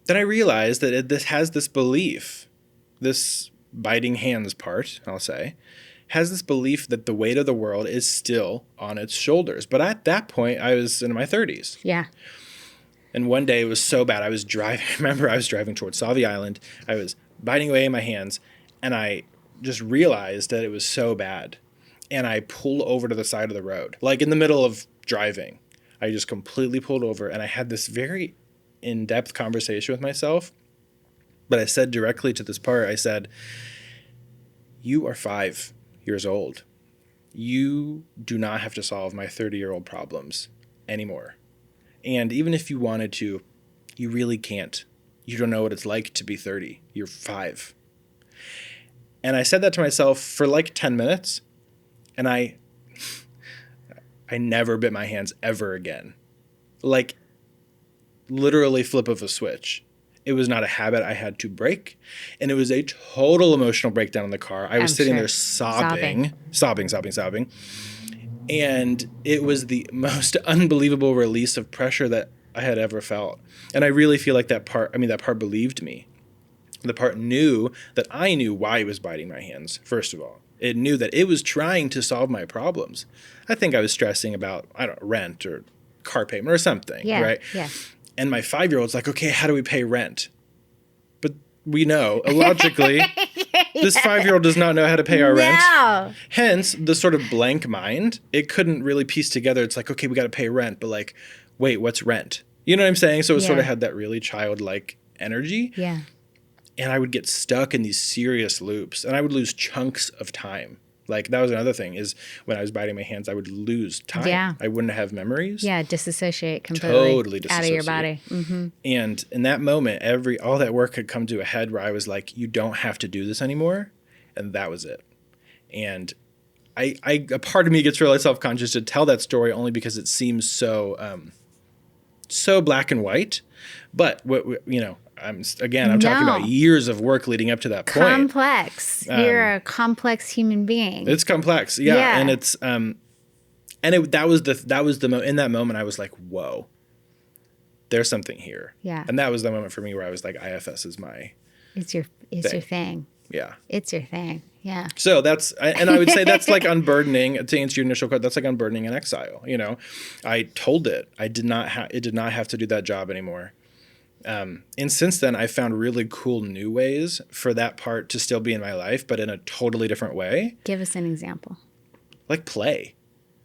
Then I realized that this has this belief, this biting hands part, I'll say, has this belief that the weight of the world is still on its shoulders. But at that point, I was in my 30s. Yeah. And one day it was so bad. I was driving towards Sauvie Island. I was biting away in my hands. And I just realized that it was so bad. And I pulled over to the side of the road, like in the middle of driving. I just completely pulled over, and I had this very in-depth conversation with myself. But I said directly to this part, I said, you are 5 years old. You do not have to solve my 30-year-old problems anymore. And even if you wanted to, you really can't. You don't know what it's like to be 30. You're 5. And I said that to myself for like 10 minutes, and I never bit my hands ever again. Like, literally flip of a switch. It was not a habit I had to break, and it was a total emotional breakdown in the car. I was sitting there sobbing. And it was the most unbelievable release of pressure that I had ever felt. And I really feel like that part believed me. The part knew that I knew why it was biting my hands, first of all. It knew that it was trying to solve my problems. I think I was stressing about, rent or car payment or something, right? Yeah. And my 5-year-old's like, okay, how do we pay rent? But we know, logically, this 5-year-old does not know how to pay our rent. Hence, the sort of blank mind, it couldn't really piece together. It's like, okay, we got to pay rent, but like, wait, what's rent? You know what I'm saying? So it sort of had that really childlike energy. Yeah. And I would get stuck in these serious loops, and I would lose chunks of time. Like, that was another thing, is when I was biting my hands, I would lose time. Yeah. I wouldn't have memories. Yeah, disassociate completely. Totally out of your dissociate. body. Mm-hmm. And in that moment, all that work had come to a head where I was like, you don't have to do this anymore. And that was it. And a part of me gets really self-conscious to tell that story only because it seems so black and white. But I'm talking about years of work leading up to that point. Complex. You're a complex human being. It's complex, yeah. And it's that was in that moment I was like, whoa, there's something here. Yeah. And that was the moment for me where I was like, IFS is my your thing. Yeah. It's your thing. Yeah. So I would say that's like unburdening. To answer your initial question, that's like unburdening an exile. I told it it did not have to do that job anymore. And since then, I found really cool new ways for that part to still be in my life, but in a totally different way. Give us an example. Like play.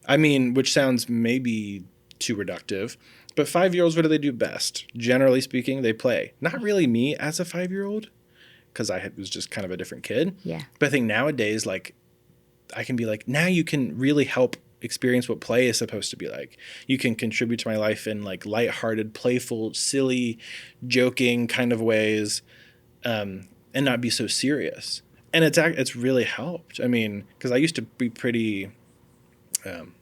I mean, which sounds maybe too reductive, but 5-year-olds, what do they do best? Generally speaking, they play. Not really me as a 5-year-old, because I was just kind of a different kid. Yeah. But I think nowadays, like, I can be like, now you can really help experience what play is supposed to be like. You can contribute to my life in like lighthearted, playful, silly, joking kind of ways, and not be so serious. And it's really helped. I mean, because I used to be pretty,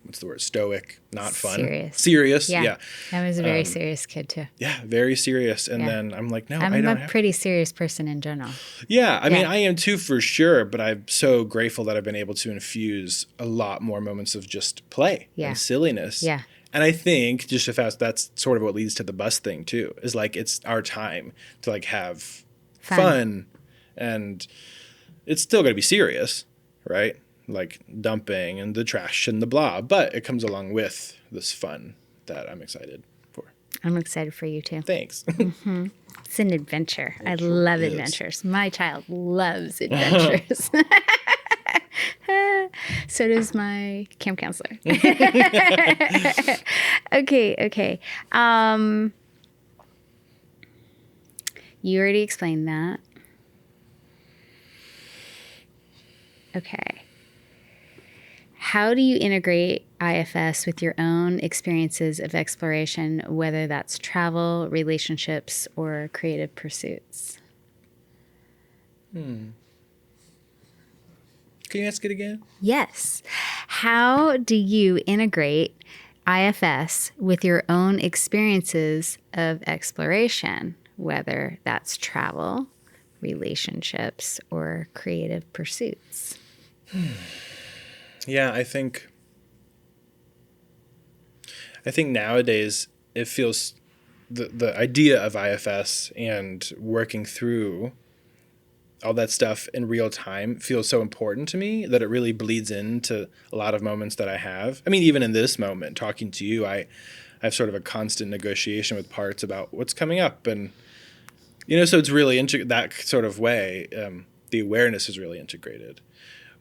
what's the word? Stoic, not fun. Serious. Yeah. I was a very serious kid too. Yeah, very serious. And then I'm like, no, I don't I'm a pretty serious person in general. Yeah, I mean, I am too for sure, but I'm so grateful that I've been able to infuse a lot more moments of just play and silliness. Yeah. And I think, just to fast, that's sort of what leads to the bus thing too, is like it's our time to like have fun. And it's still going to be serious, right? Like dumping and the trash and the blah, but it comes along with this fun that I'm excited for. I'm excited for you too. Thanks. Mm-hmm. It's an adventure. I love adventures. My child loves adventures. So does my camp counselor. Okay. You already explained that. Okay. How do you integrate IFS with your own experiences of exploration, whether that's travel, relationships, or creative pursuits? Can you ask it again? Yes. How do you integrate IFS with your own experiences of exploration, whether that's travel, relationships, or creative pursuits? Yeah, I think nowadays it feels the idea of IFS and working through all that stuff in real time feels so important to me that it really bleeds into a lot of moments that I have. I mean, even in this moment, talking to you, I have sort of a constant negotiation with parts about what's coming up. And, so it's really into that sort of way. the awareness is really integrated,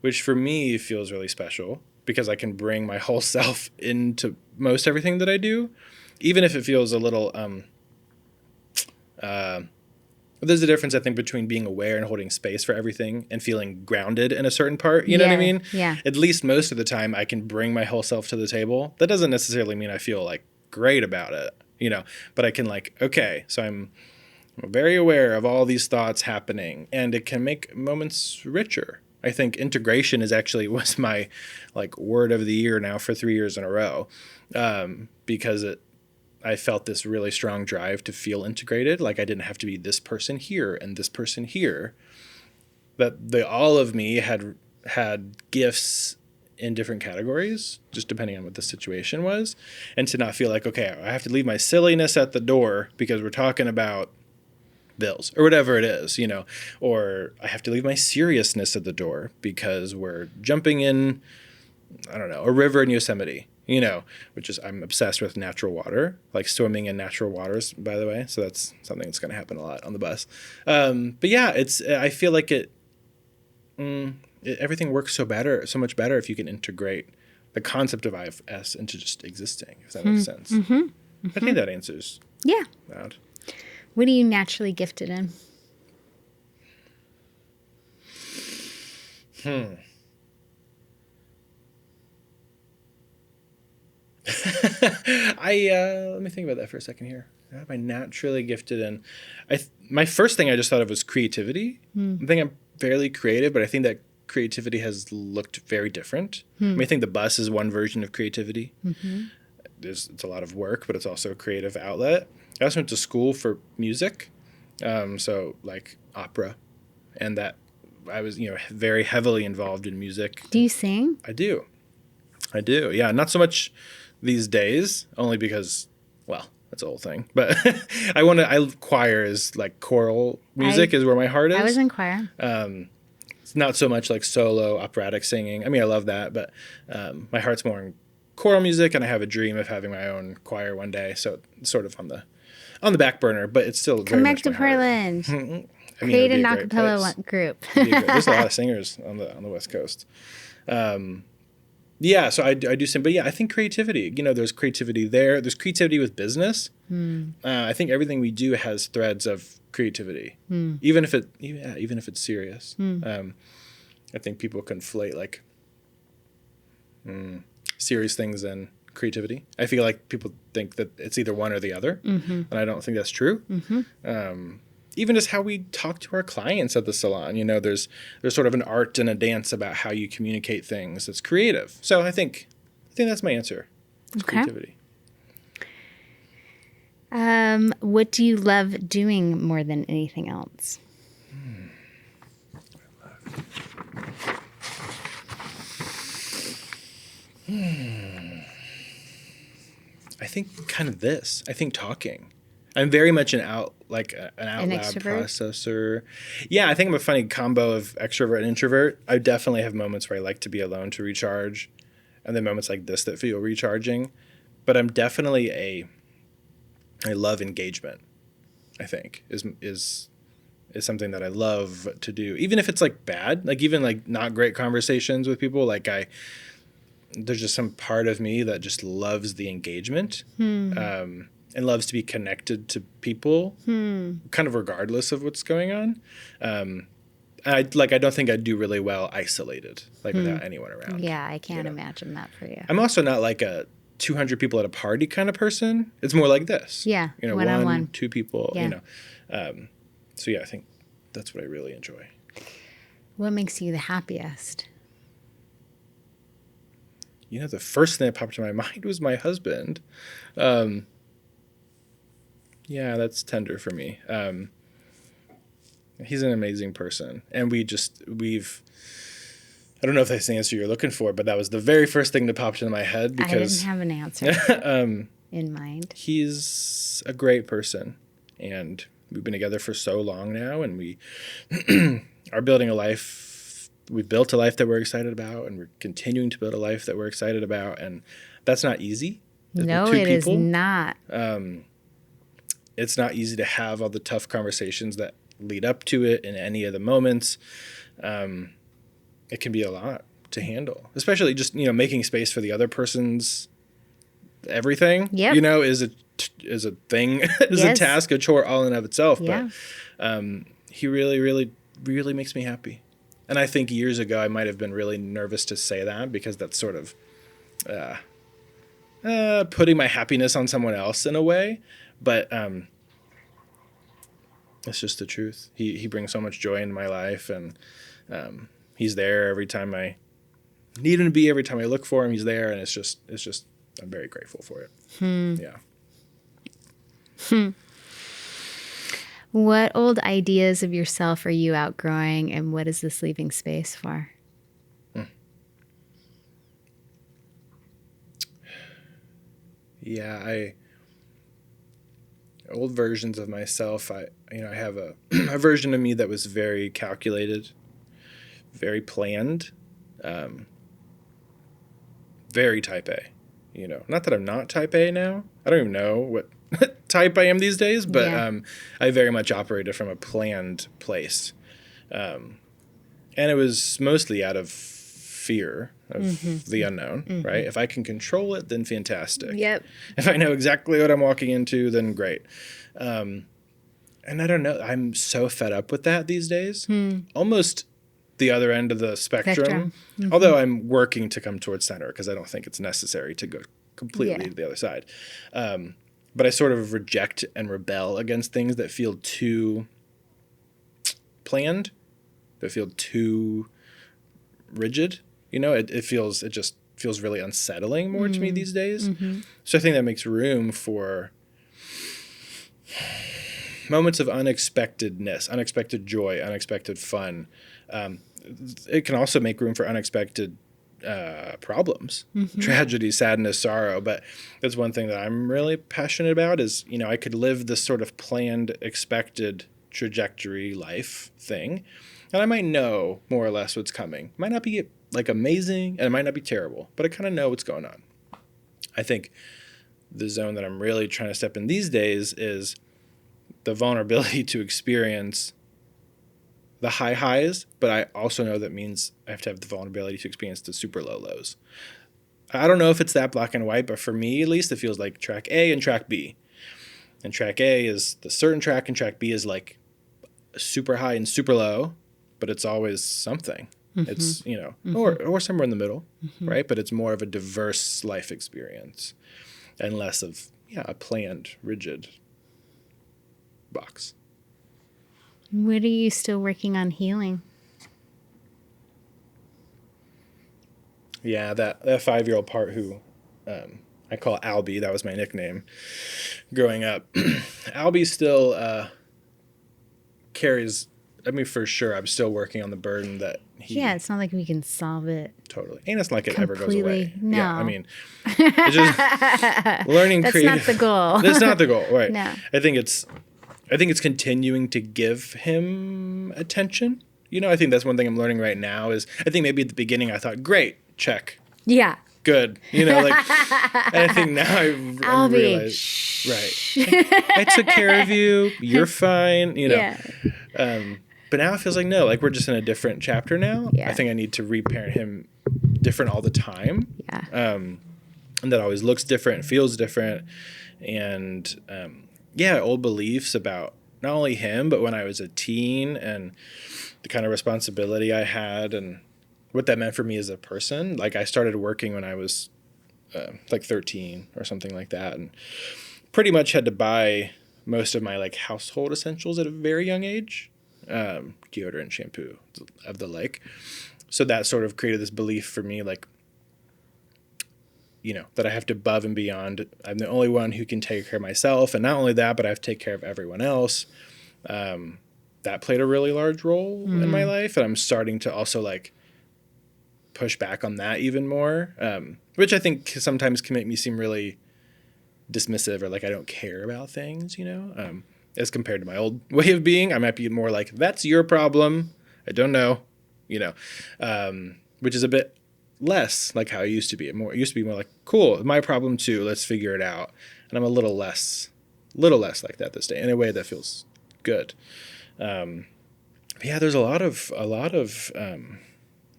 which for me feels really special because I can bring my whole self into most everything that I do, even if it feels a little, there's a difference, I think, between being aware and holding space for everything and feeling grounded in a certain part. You know what I mean? Yeah. At least most of the time I can bring my whole self to the table. That doesn't necessarily mean I feel like great about it, you know, but I can like, okay, so I'm very aware of all these thoughts happening, and it can make moments richer. I think integration was my like word of the year now for 3 years in a row, because I felt this really strong drive to feel integrated. Like I didn't have to be this person here and this person here. That all of me had gifts in different categories, just depending on what the situation was. And to not feel like, okay, I have to leave my silliness at the door because we're talking about bills or whatever it is, you know, or I have to leave my seriousness at the door because we're jumping in, I don't know, a river in Yosemite, you know, which is, I'm obsessed with natural water, like swimming in natural waters, by the way. So that's something that's going to happen a lot on the bus. But yeah, I feel like everything works so much better if you can integrate the concept of IFS into just existing, if that makes sense. I think that answers that. What are you naturally gifted in? Let me think about that for a second here. Am I naturally gifted in? My first thing I just thought of was creativity. I think I'm fairly creative, but I think that creativity has looked very different. I mean, I think the bus is one version of creativity. It's a lot of work, but it's also a creative outlet. I also went to school for music, so like opera, and that I was, you know, very heavily involved in music. Do you sing? I do. Yeah, not so much these days, only because, well, that's a whole thing. But choir is like choral music is where my heart is. I was in choir. It's not so much like solo operatic singing. I mean, I love that, but my heart's more in choral music, and I have a dream of having my own choir one day. So it's sort of on the back burner, but it's still Come very back much to my heart. Portland. I mean, Create it'd an be a great place. acapella group. There's a lot of singers on the West Coast. Yeah, so I do sing, but yeah, I think creativity. You know, there's creativity there. There's creativity with business. I think everything we do has threads of creativity, even if it's serious. I think people conflate like serious things and creativity. I feel like people think that it's either one or the other, and I don't think that's true. Even just how we talk to our clients at the salon, you know, there's sort of an art and a dance about how you communicate things that's creative. So I think that's my answer. It's creativity. What do you love doing more than anything else? I think kind of this. I think talking. I'm very much an out loud processor. Yeah, I think I'm a funny combo of extrovert and introvert. I definitely have moments where I like to be alone to recharge, and then moments like this that feel recharging. But I'm definitely I love engagement. I think is something that I love to do, even if it's like bad, like even like not great conversations with people. Like there's just some part of me that just loves the engagement. And loves to be connected to people, kind of regardless of what's going on. I don't think I'd do really well isolated, like without anyone around. Yeah, I can't imagine that for you. I'm also not like a 200 people at a party kind of person. It's more like this. Yeah, you know, one-on-one. 2 people. Yeah. You know, so yeah, I think that's what I really enjoy. What makes you the happiest? You know, the first thing that popped in my mind was my husband. Yeah, that's tender for me. He's an amazing person. And I don't know if that's the answer you're looking for, but that was the very first thing that popped into my head because I didn't have an answer in mind. He's a great person, and we've been together for so long now, and we are building a life. We've built a life that we're excited about, and we're continuing to build a life that we're excited about, and that's not easy. No, it is not. It's not easy to have all the tough conversations that lead up to it in any of the moments. It can be a lot to handle, especially just, making space for the other person's everything, Yep. is a thing, is a Yes. task, a chore all in of itself. Yeah. But he really, really, really makes me happy. And I think years ago I might have been really nervous to say that, because that's sort of putting my happiness on someone else in a way. But it's just the truth. He brings so much joy into my life, and he's there every time I need him to be. Every time I look for him, he's there, and it's just I'm very grateful for it. Yeah. What old ideas of yourself are you outgrowing, and what is this leaving space for? Yeah, old versions of myself. I have a version of me that was very calculated, very planned, very type A. Not that I'm not type A now. I don't even know what type I am these days, but Yeah. I very much operated from a planned place. And it was mostly out of fear of the unknown, right? If I can control it, then fantastic. Yep. If I know exactly what I'm walking into, then great. And I don't know. I'm so fed up with that these days. Almost the other end of the spectrum. Although I'm working to come towards center, because I don't think it's necessary to go completely to the other side. But I sort of reject and rebel against things that feel too planned, that feel too rigid. It just feels really unsettling more to me these days. So I think that makes room for moments of unexpectedness, unexpected joy, unexpected fun. It can also make room for unexpected problems, tragedy, sadness, sorrow. But that's one thing that I'm really passionate about is, I could live this sort of planned, expected trajectory life thing, and I might know more or less what's coming. It might not be like amazing, and it might not be terrible, but I kind of know what's going on. I think the zone that I'm really trying to step in these days is the vulnerability to experience the high highs, but I also know that means I have to have the vulnerability to experience the super low lows. I don't know if it's that black and white, but for me at least, it feels like track A and track B. And track A is the certain track, and track B is like super high and super low, but it's always something. It's, or somewhere in the middle, right? But it's more of a diverse life experience and less of, a planned, rigid box. What are you still working on healing? Yeah, that 5-year-old part who I call Albie, that was my nickname growing up. Albie still carries, for sure, I'm still working on the burden that he... Yeah, it's not like we can solve it. Totally. And it's not like it ever goes Completely. away. No. Yeah, it's just learning That's creative... not the goal. That's not the goal, right. No. I think it's continuing to give him attention. I think that's one thing I'm learning right now is, I think maybe at the beginning I thought, great, check. Yeah. Good. And I think now I realize, right. I took care of you. You're fine. Yeah. But now it feels like, no, like we're just in a different chapter now. Yeah. I think I need to reparent him different all the time. Yeah. And that always looks different, feels different. And, old beliefs about not only him, but when I was a teen and the kind of responsibility I had and what that meant for me as a person. Like I started working when I was 13 or something like that, and pretty much had to buy most of my household essentials at a very young age, deodorant, shampoo, of the like. So that sort of created this belief for me, that I have to above and beyond. I'm the only one who can take care of myself, and not only that, but I have to take care of everyone else. That played a really large role in my life, and I'm starting to also push back on that even more, which I think sometimes can make me seem really dismissive or I don't care about things, as compared to my old way of being. I might be more that's your problem. I don't know, which is a bit less how I used to be. It used to be more cool, my problem too. Let's figure it out. And I'm a little less like that this day in a way that feels good. Yeah, there's a lot of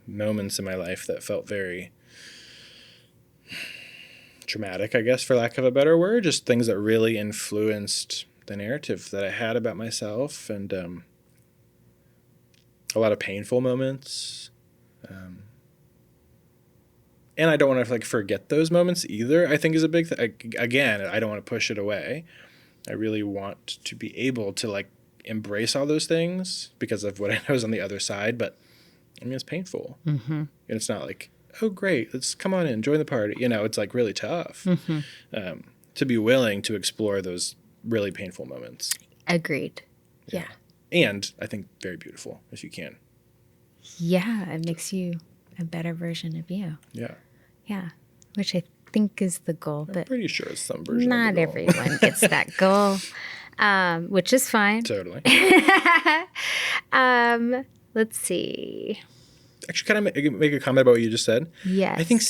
moments in my life that felt very traumatic, I guess, for lack of a better word, just things that really influenced the narrative that I had about myself, and a lot of painful moments. And I don't want to like forget those moments either, I think is a big thing. Again, I don't want to push it away. I really want to be able to like embrace all those things because of what I know is on the other side. But I mean, it's painful. Mm-hmm. And it's not like, oh, great, let's come on in, join the party. You know, it's like really tough to be willing to explore those really painful moments. Agreed. Yeah. And I think very beautiful if you can. Yeah, it makes you a better version of you. Yeah. Yeah, which I think is the goal. I'm But pretty sure it's some version not of the goal. everyone gets that goal, which is fine. Totally. Let's see. Actually, can I make a comment about what you just said? Yes. I think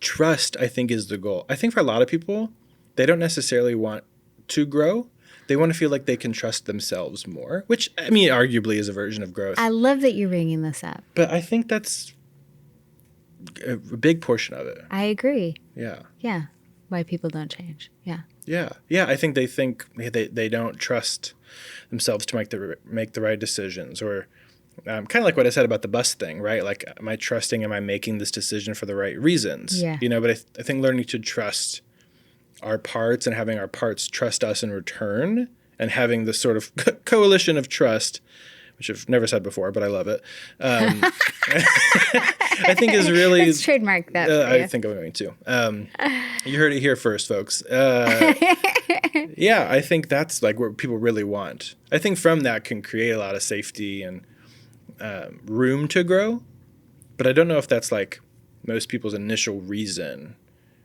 trust, I think, is the goal. I think for a lot of people, they don't necessarily want to grow. They want to feel like they can trust themselves more, which, I mean, arguably is a version of growth. I love that you're bringing this up. But I think that's a big portion of it. I agree. Yeah. Yeah. Why people don't change. Yeah. Yeah. Yeah. I think they think they don't trust themselves to make the right decisions, or kind of like what I said about the bus thing, right? Like, am I trusting, am I making this decision for the right reasons? Yeah. You know, but I think learning to trust our parts and having our parts trust us in return, and having this sort of coalition of trust, which I've never said before, but I love it. I think is really... Let's trademark that for I you. think I'm going to. You heard it here first, folks. Yeah, I think that's like what people really want. I think from that can create a lot of safety and room to grow. But I don't know if that's like most people's initial reason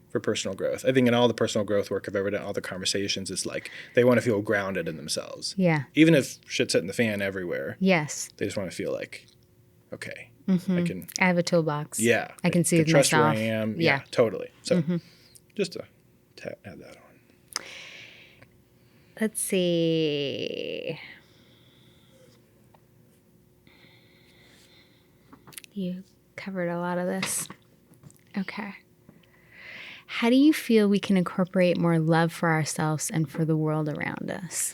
for personal growth. I think in all the personal growth work I've ever done, all the conversations, it's like they want to feel grounded in themselves. Yeah. Even if shit's hitting the fan everywhere. Yes. They just want to feel like, okay, I have a toolbox. yeah. I can soothe trust myself. where I am. Yeah. Totally. So just to add that on. Let's see. You covered a lot of this. Okay. How do you feel we can incorporate more love for ourselves and for the world around us?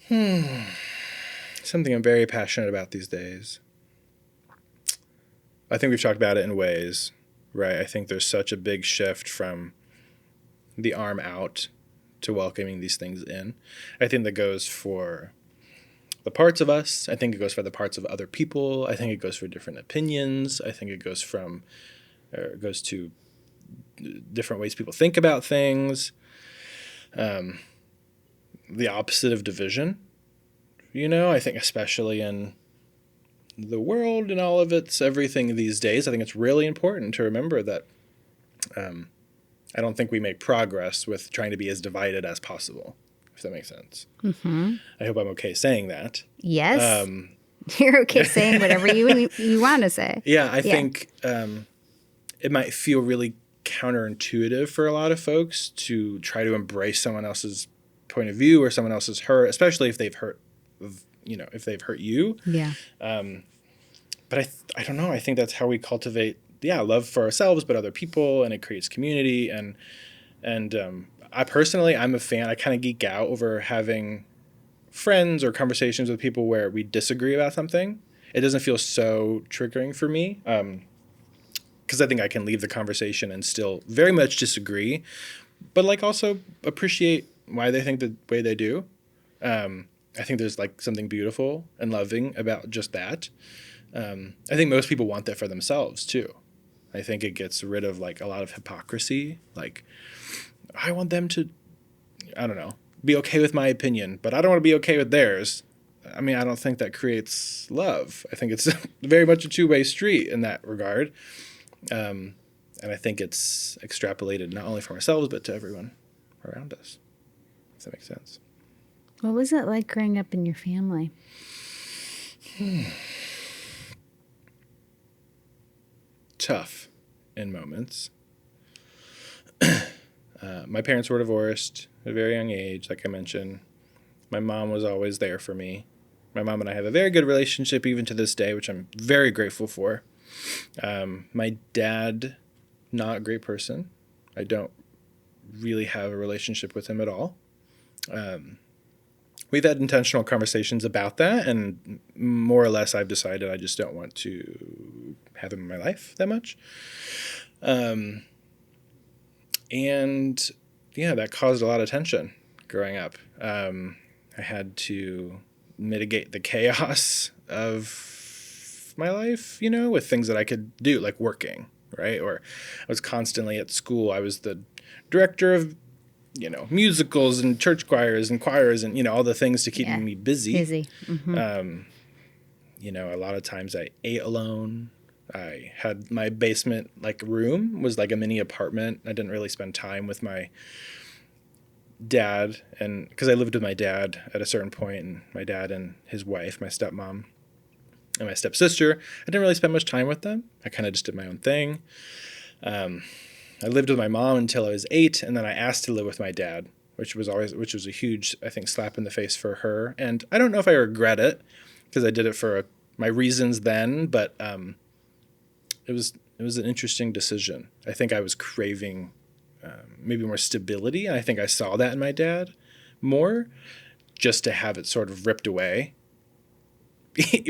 Something I'm very passionate about these days. I think we've talked about it in ways, right? I think there's such a big shift from the arm out to welcoming these things in. I think that goes for the parts of us. I think it goes for the parts of other people. I think it goes for different opinions. I think it goes to different ways people think about things. The opposite of division. You know, I think especially in the world and all of its everything these days, I think it's really important to remember that I don't think we make progress with trying to be as divided as possible, if that makes sense. Mm-hmm. I hope I'm okay saying that. Yes. You're okay saying whatever you want to say. Yeah, I think it might feel really counterintuitive for a lot of folks to try to embrace someone else's point of view or someone else's hurt, especially if they've hurt you. Yeah. But I don't know. I think that's how we cultivate, love for ourselves, but other people, and it creates community. And I personally, I'm a fan. I kind of geek out over having friends or conversations with people where we disagree about something. It doesn't feel so triggering for me, because I think I can leave the conversation and still very much disagree, but like also appreciate why they think the way they do. I think there's like something beautiful and loving about just that. I think most people want that for themselves too. I think it gets rid of like a lot of hypocrisy. Like, I want them to, I don't know, be okay with my opinion, but I don't want to be okay with theirs. I mean, I don't think that creates love. I think it's very much a two-way street in that regard. And I think it's extrapolated not only from ourselves, but to everyone around us. If that makes sense. What was it like growing up in your family? Tough in moments. My parents were divorced at a very young age, like I mentioned. My mom was always there for me. My mom and I have a very good relationship even to this day, which I'm very grateful for. My dad, not a great person. I don't really have a relationship with him at all. We've had intentional conversations about that, and more or less I've decided I just don't want to have him in my life that much. And yeah, that caused a lot of tension growing up. I had to mitigate the chaos of my life, with things that I could do, like working, right? Or I was constantly at school. I was the director of, musicals and church choirs and all the things to keep me busy. Mm-hmm. A lot of times I ate alone. I had my basement room was like a mini apartment. I didn't really spend time with my dad, and because I lived with my dad at a certain point, and my dad and his wife, my stepmom, and my stepsister, I didn't really spend much time with them. I kind of just did my own thing. I lived with my mom until I was 8, and then I asked to live with my dad, which was a huge, I think, slap in the face for her. And I don't know if I regret it because I did it for my reasons then, but it was an interesting decision. I think I was craving maybe more stability, and I think I saw that in my dad more, just to have it sort of ripped away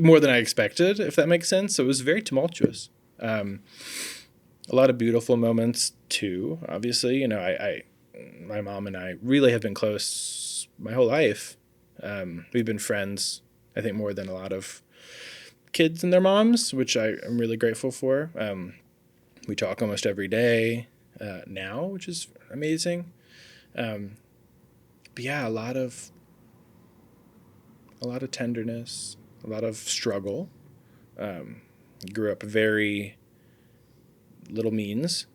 more than I expected, if that makes sense. So it was very tumultuous. A lot of beautiful moments too, obviously. My mom and I really have been close my whole life. We've been friends, I think, more than a lot of kids and their moms, which I'm really grateful for. We talk almost every day now, which is amazing. But yeah, a lot of tenderness, a lot of struggle. Grew up very little means,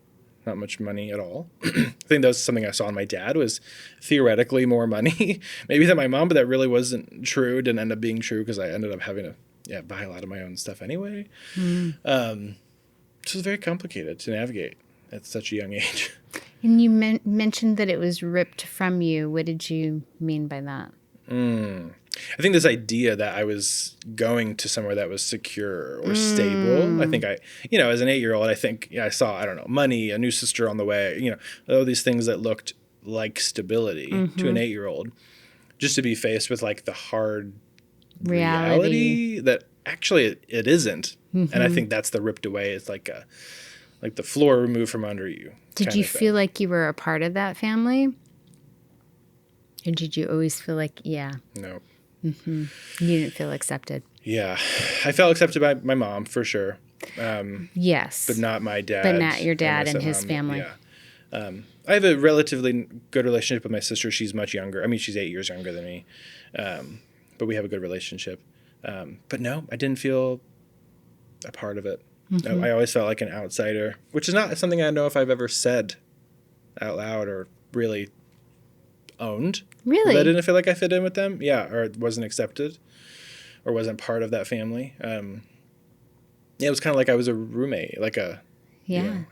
not much money at all. I think that was something I saw in my dad, was theoretically more money maybe than my mom, but that really wasn't true. It didn't end up being true because I ended up having to buy a lot of my own stuff anyway. So it was very complicated to navigate at such a young age. And you mentioned that it was ripped from you. What did you mean by that? I think this idea that I was going to somewhere that was secure or stable. I think as an 8-year-old, I think I saw, I don't know, money, a new sister on the way, all these things that looked like stability to an 8-year-old, just to be faced with the hard reality that actually it isn't. And I think that's the ripped away. It's like the floor removed from under you. Did you feel like you were a part of that family? Or did you always feel like, No. You didn't feel accepted? Yeah. I felt accepted by my mom, for sure. Yes. But not my dad. But not your dad and his family. Yeah. I have a relatively good relationship with my sister. She's much younger. I mean, she's 8 years younger than me. But we have a good relationship. But no, I didn't feel a part of it. No, I always felt like an outsider, which is not something I know if I've ever said out loud or really owned. Really? I didn't feel like I fit in with them. Yeah, or wasn't accepted or wasn't part of that family. It was kind of like I was a roommate, I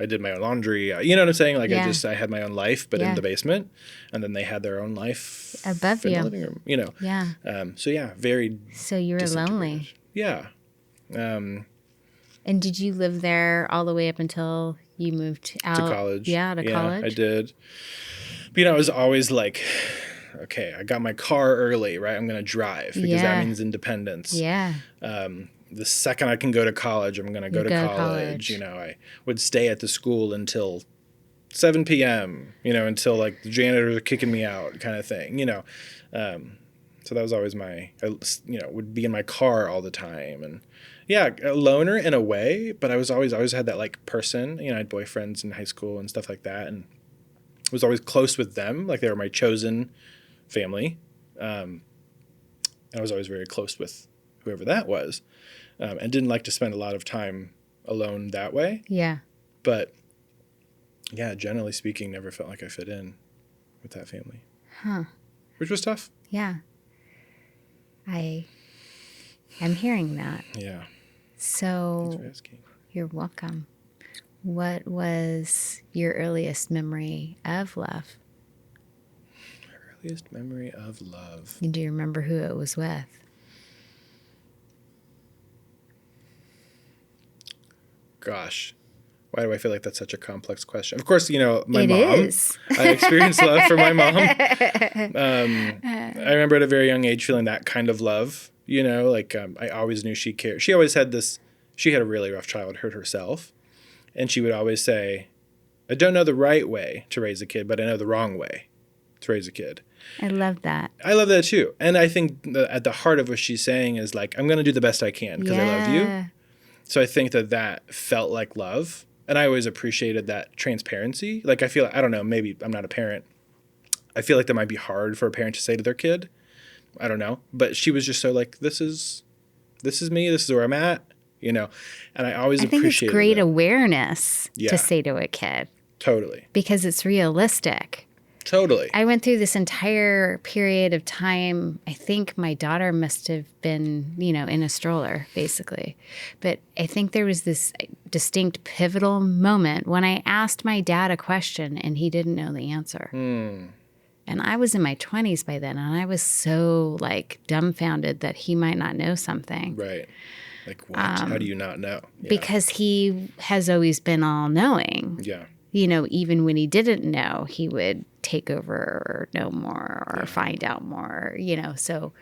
did my own laundry. You know what I'm saying? I had my own life, but in the basement, and then they had their own life above in you. the living room. Yeah. Very. So you were lonely. Yeah. And did you live there all the way up until you moved out to college? Yeah, to college. I did. But I was always like, okay, I got my car early, right? I'm going to drive because that means independence. Yeah. The second I can go to college, I'm going to go to college. I would stay at the school until 7 p.m., until the janitors are kicking me out kind of thing, So that was always would be in my car all the time. And a loner in a way, but I was always had that person, I had boyfriends in high school and stuff like that. And was always close with them. They were my chosen family. I was always very close with whoever that was. And didn't like to spend a lot of time alone that way. Yeah. But generally speaking, never felt like I fit in with that family. Huh. Which was tough. Yeah. I'm hearing that. Yeah. So Thanks for asking. You're welcome. What was your earliest memory of love? My earliest memory of love. Do you remember who it was with? Gosh, why do I feel like that's such a complex question? Of course, my It mom. is. I experienced love for my mom. I remember at a very young age feeling that kind of love. I always knew she cared. She always had she had a really rough childhood herself. And she would always say, I don't know the right way to raise a kid, but I know the wrong way to raise a kid. I love that. I love that too. And I think at the heart of what she's saying is like, I'm going to do the best I can because I love you. So I think that felt like love. And I always appreciated that transparency. Like, I don't know, maybe I'm not a parent. I feel like that might be hard for a parent to say to their kid. I don't know. But she was just so like, this is me. This is where I'm at, And I always appreciated it's great that. Awareness to say to a kid. Totally. Because it's realistic. Totally. I went through this entire period of time. I think my daughter must have been, in a stroller, basically. But I think there was this distinct pivotal moment when I asked my dad a question and he didn't know the answer. And I was in my 20s by then, and I was so dumbfounded that he might not know something. Right. Like what? How do you not know? Yeah. Because he has always been all-knowing. Yeah. Even when he didn't know, he would take over or know more or find out more, So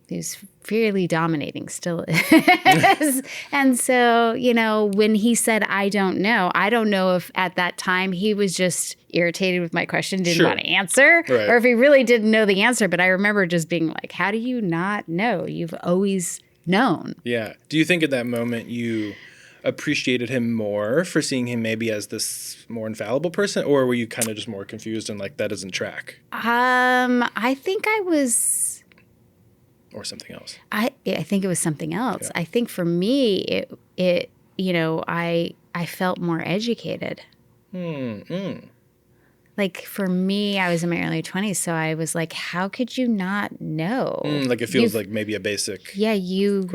he was fairly dominating, still is. And so, when he said, I don't know if at that time he was just irritated with my question, didn't want to answer, right. or if he really didn't know the answer. But I remember just being like, how do you not know? You've always known. Yeah. Do you think at that moment you appreciated him more for seeing him maybe as this more infallible person, or were you kind of just more confused and like that doesn't track? I think I was, or something else. I think it was something else. Yeah. I think for me, it I felt more educated. Like for me, I was in my early 20s, so I was like, how could you not know? Like it feels like maybe a basic question.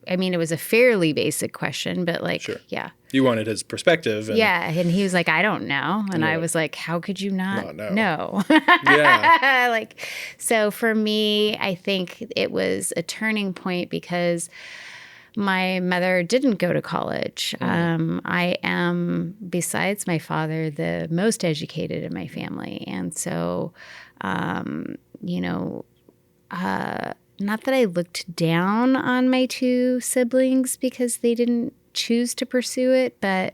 I think it was a fairly basic question, but yeah. You wanted his perspective. And he was like, I don't know. And I was like, how could you not know? Yeah. So for me, I think it was a turning point because my mother didn't go to college. I am, besides my father, the most educated in my family. And so, not that I looked down on my two siblings because they didn't choose to pursue it, but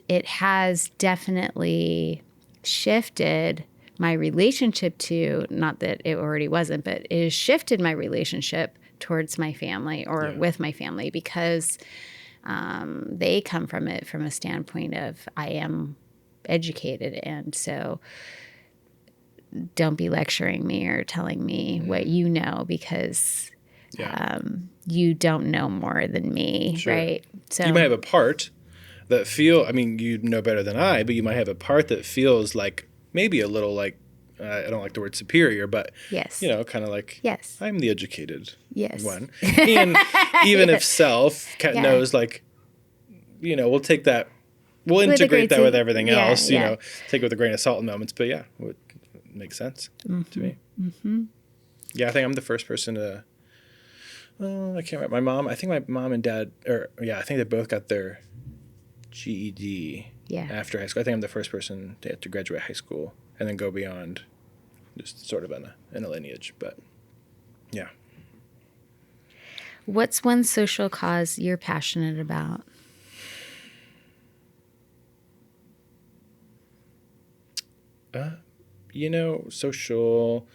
it has definitely shifted my relationship to, not that it already wasn't, but it has shifted my relationship towards my family or with my family because they come from it from a standpoint of I am educated, and so don't be lecturing me or telling me what you know because you don't know more than me, right? So you might have a part that you know better than I, but you might have a part that feels like maybe a little like, I don't like the word superior, but kind of like, I'm the educated one. And even if self knows like, we'll take that, we'll integrate that with everything else, take it with a grain of salt in moments, but it makes sense to me. Mm-hmm. Yeah, I think I'm the first person to, I can't remember. I think my mom and dad, I think they both got their GED after high school. I think I'm the first person to have to graduate high school and then go beyond, just sort of in a lineage. But yeah. What's one social cause you're passionate about? Social.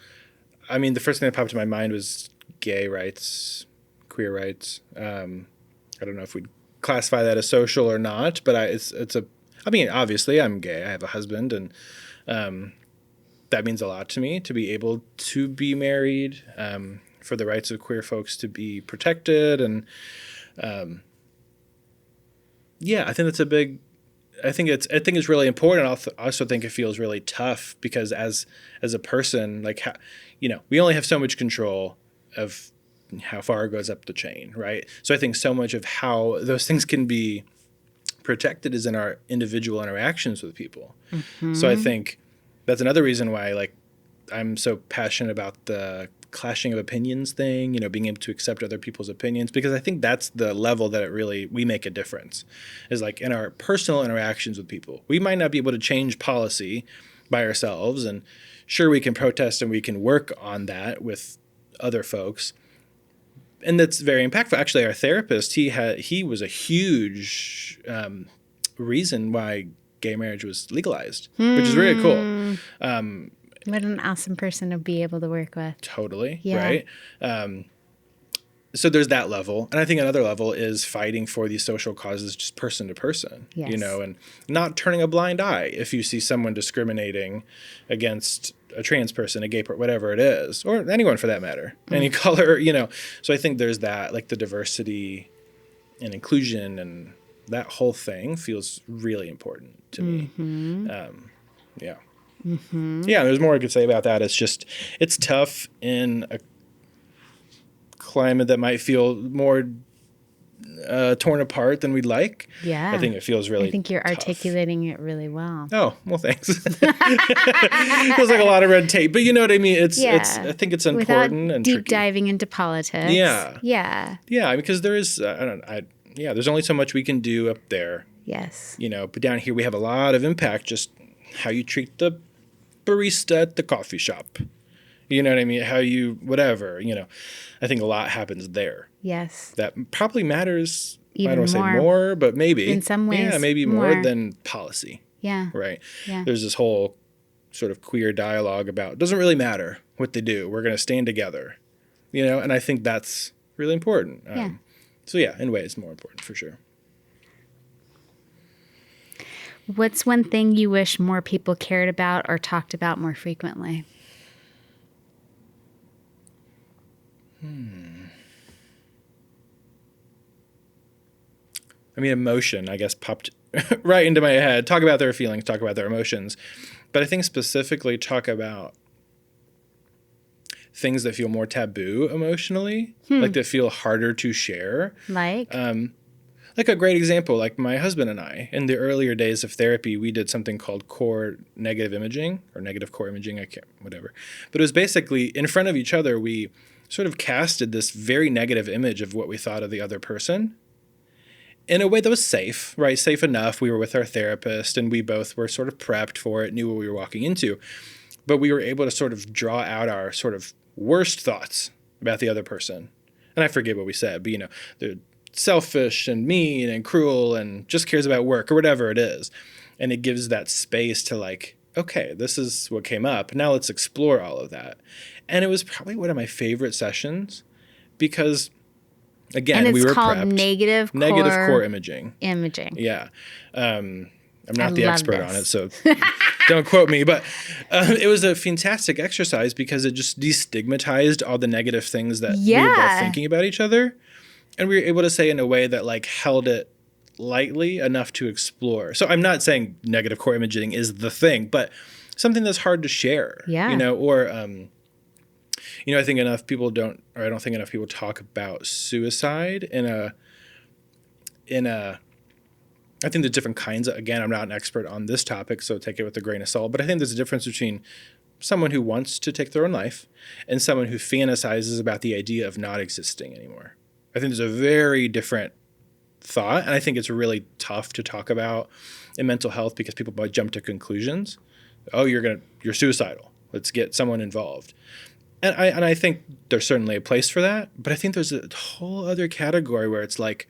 The first thing that popped to my mind was gay rights, queer rights. I don't know if we'd classify that as social or not, but obviously I'm gay. I have a husband, and that means a lot to me to be able to be married, for the rights of queer folks to be protected. And I think that's a big, I think it's really important. I also think it feels really tough because as a person, we only have so much control of how far it goes up the chain, right? So I think so much of how those things can be protected is in our individual interactions with people. So I think that's another reason why, like, I'm so passionate about the clashing of opinions thing, you know, being able to accept other people's opinions, because I think that's the level that we make a difference, is like in our personal interactions with people. We might not be able to change policy by ourselves, and sure, we can protest and we can work on that with other folks. And that's very impactful. Actually, our therapist, he was a huge reason why gay marriage was legalized, which is really cool. What an awesome person to be able to work with. Totally, Yeah. right? So there's that level. And I think another level is fighting for these social causes just person to person, Yes. you know, and not turning a blind eye if you see someone discriminating against a trans person, a gay person, whatever it is, or anyone for that matter, any color, you know. So I think there's that, like the diversity and inclusion and that whole thing feels really important to me. Yeah. Yeah, there's more I could say about that. It's tough in a climate that might feel more torn apart than we'd like. Yeah. I think it feels really I think you're tough. articulating it really well. Oh, well, thanks. Feels like a lot of red tape, but you know what I mean? I think it's important Without and deep tricky. diving into politics. Yeah. Yeah. Because there is, there's only so much we can do up there, Yes. you know, but down here we have a lot of impact, just how you treat the barista at the coffee shop. You know what I mean? How you, whatever, you know, I think a lot happens there. Yes. That probably matters. Even I don't want to more. say more, but maybe. In some ways, Yeah, maybe more more. than policy, Yeah. right? Yeah. There's this whole sort of queer dialogue about, it doesn't really matter what they do. We're going to stand together, you know? And I think that's really important. Yeah. So yeah, in ways more important for sure. What's one thing you wish more people cared about or talked about more frequently? I mean, emotion, I guess, popped right into my head. Talk about their feelings, talk about their emotions. But I think specifically talk about things that feel more taboo emotionally, like that feel harder to share. Like? Like a great example, like my husband and I, in the earlier days of therapy, we did something called core negative imaging or negative core imaging, whatever. But it was basically in front of each other, we sort of casted this very negative image of what we thought of the other person in a way that was safe, right? Safe enough. We were with our therapist and we both were sort of prepped for it, knew what we were walking into. But we were able to sort of draw out our sort of worst thoughts about the other person. And I forget what we said, but you know, they're selfish and mean and cruel and just cares about work or whatever it is. And it gives that space to like, okay, this is what came up. Now let's explore all of that. And it was probably one of my favorite sessions because, again, and it's we were called prepped. negative core imaging. Yeah. I'm not the love expert on it, this. so don't quote me. But it was a fantastic exercise because it just destigmatized all the negative things that we were both Yeah. thinking about each other. And we were able to say in a way that like held it lightly enough to explore. So I'm not saying negative core imaging is the thing, but something that's hard to share. Yeah. You know, or I think enough people don't, or I don't think enough people talk about suicide in a I think there's different kinds of, again, I'm not an expert on this topic, so take it with a grain of salt, but I think there's a difference between someone who wants to take their own life and someone who fantasizes about the idea of not existing anymore. I think there's a very different thought, and I think it's really tough to talk about in mental health because people might jump to conclusions. Oh, you're suicidal. Let's get someone involved. And I think there's certainly a place for that, but I think there's a whole other category where it's like,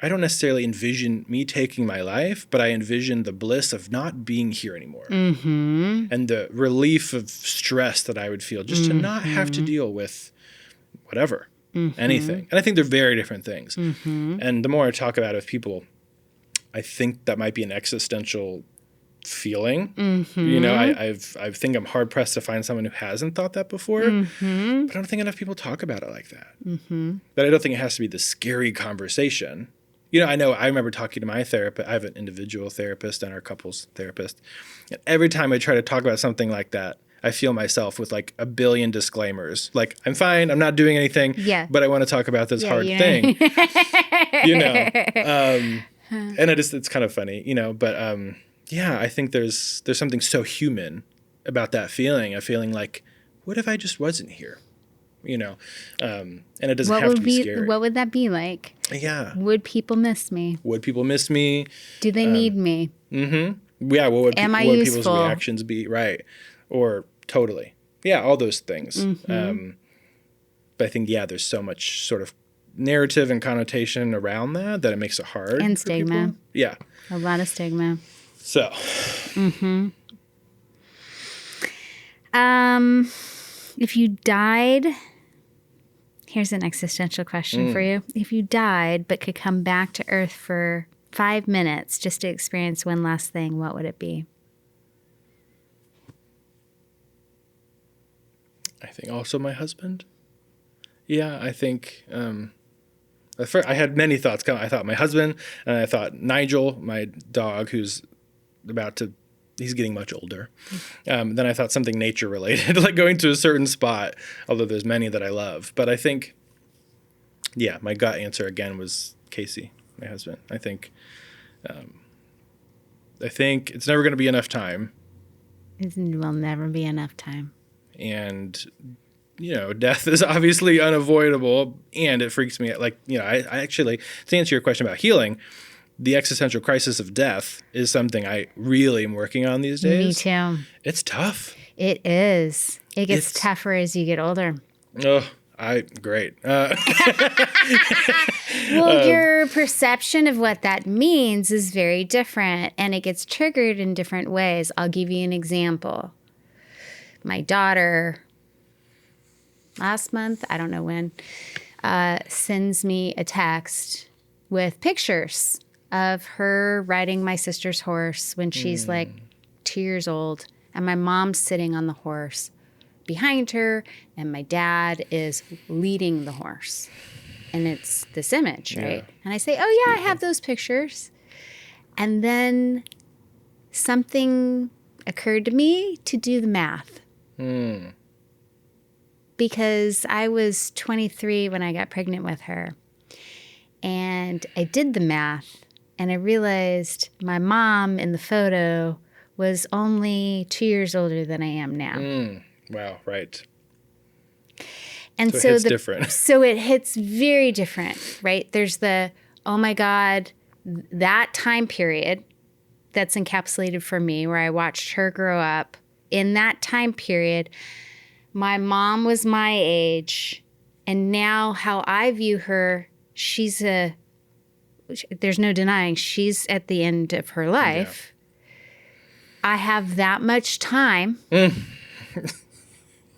I don't necessarily envision me taking my life, but I envision the bliss of not being here anymore. Mm-hmm. And the relief of stress that I would feel just to not have to deal with whatever, anything. And I think they're very different things. And the more I talk about it with people, I think that might be an existential feeling. You know, I think I'm hard pressed to find someone who hasn't thought that before, but I don't think enough people talk about it like that. But I don't think it has to be the scary conversation. You know, I remember talking to my therapist. I have an individual therapist and our couples therapist. And every time I try to talk about something like that, I feel myself with like a billion disclaimers. Like, I'm fine, I'm not doing anything, Yeah. but I want to talk about this hard you know. thing. You know, And it's kind of funny, but yeah, I think there's something so human about that feeling, a feeling like, what if I just wasn't here? And it doesn't have to be scary. What would that be like? Yeah. Would people miss me? Would people miss me? Do they need me? Mm-hmm. Yeah. What would people's reactions be? Right. Or totally. Yeah. All those things. But I think, there's so much sort of narrative and connotation around that it makes it hard. And stigma. People. Yeah. A lot of stigma. So. If you died, here's an existential question for you. If you died but could come back to Earth for 5 minutes just to experience one last thing, what would it be? I think also my husband. Yeah, I think at first I had many thoughts. I thought my husband, and I thought Nigel, my dog, who's he's getting much older. Then I thought something nature related, like going to a certain spot, although there's many that I love. But I think, my gut answer again was Casey, my husband. I think it's never going to be enough time. It will never be enough time. And, death is obviously unavoidable, and it freaks me out. Like, I actually, to answer your question about healing, the existential crisis of death is something I really am working on these days. Me too. It's tough. It is. It gets tougher as you get older. Oh, great. Well, your perception of what that means is very different, and it gets triggered in different ways. I'll give you an example. My daughter, last month, I don't know when, sends me a text with pictures of her riding my sister's horse when she's like 2 years old, and my mom's sitting on the horse behind her, and my dad is leading the horse. And it's this image, right? And I say, oh, yeah, I have those pictures. And then something occurred to me to do the math. Because I was 23 when I got pregnant with her. And I did the math, and I realized my mom in the photo was only 2 years older than I am now. Wow, right. And so it hits different. So it hits very different, right? There's oh my God, that time period that's encapsulated for me where I watched her grow up. In that time period, my mom was my age, and now how I view her, there's no denying she's at the end of her life. Yeah. I have that much time.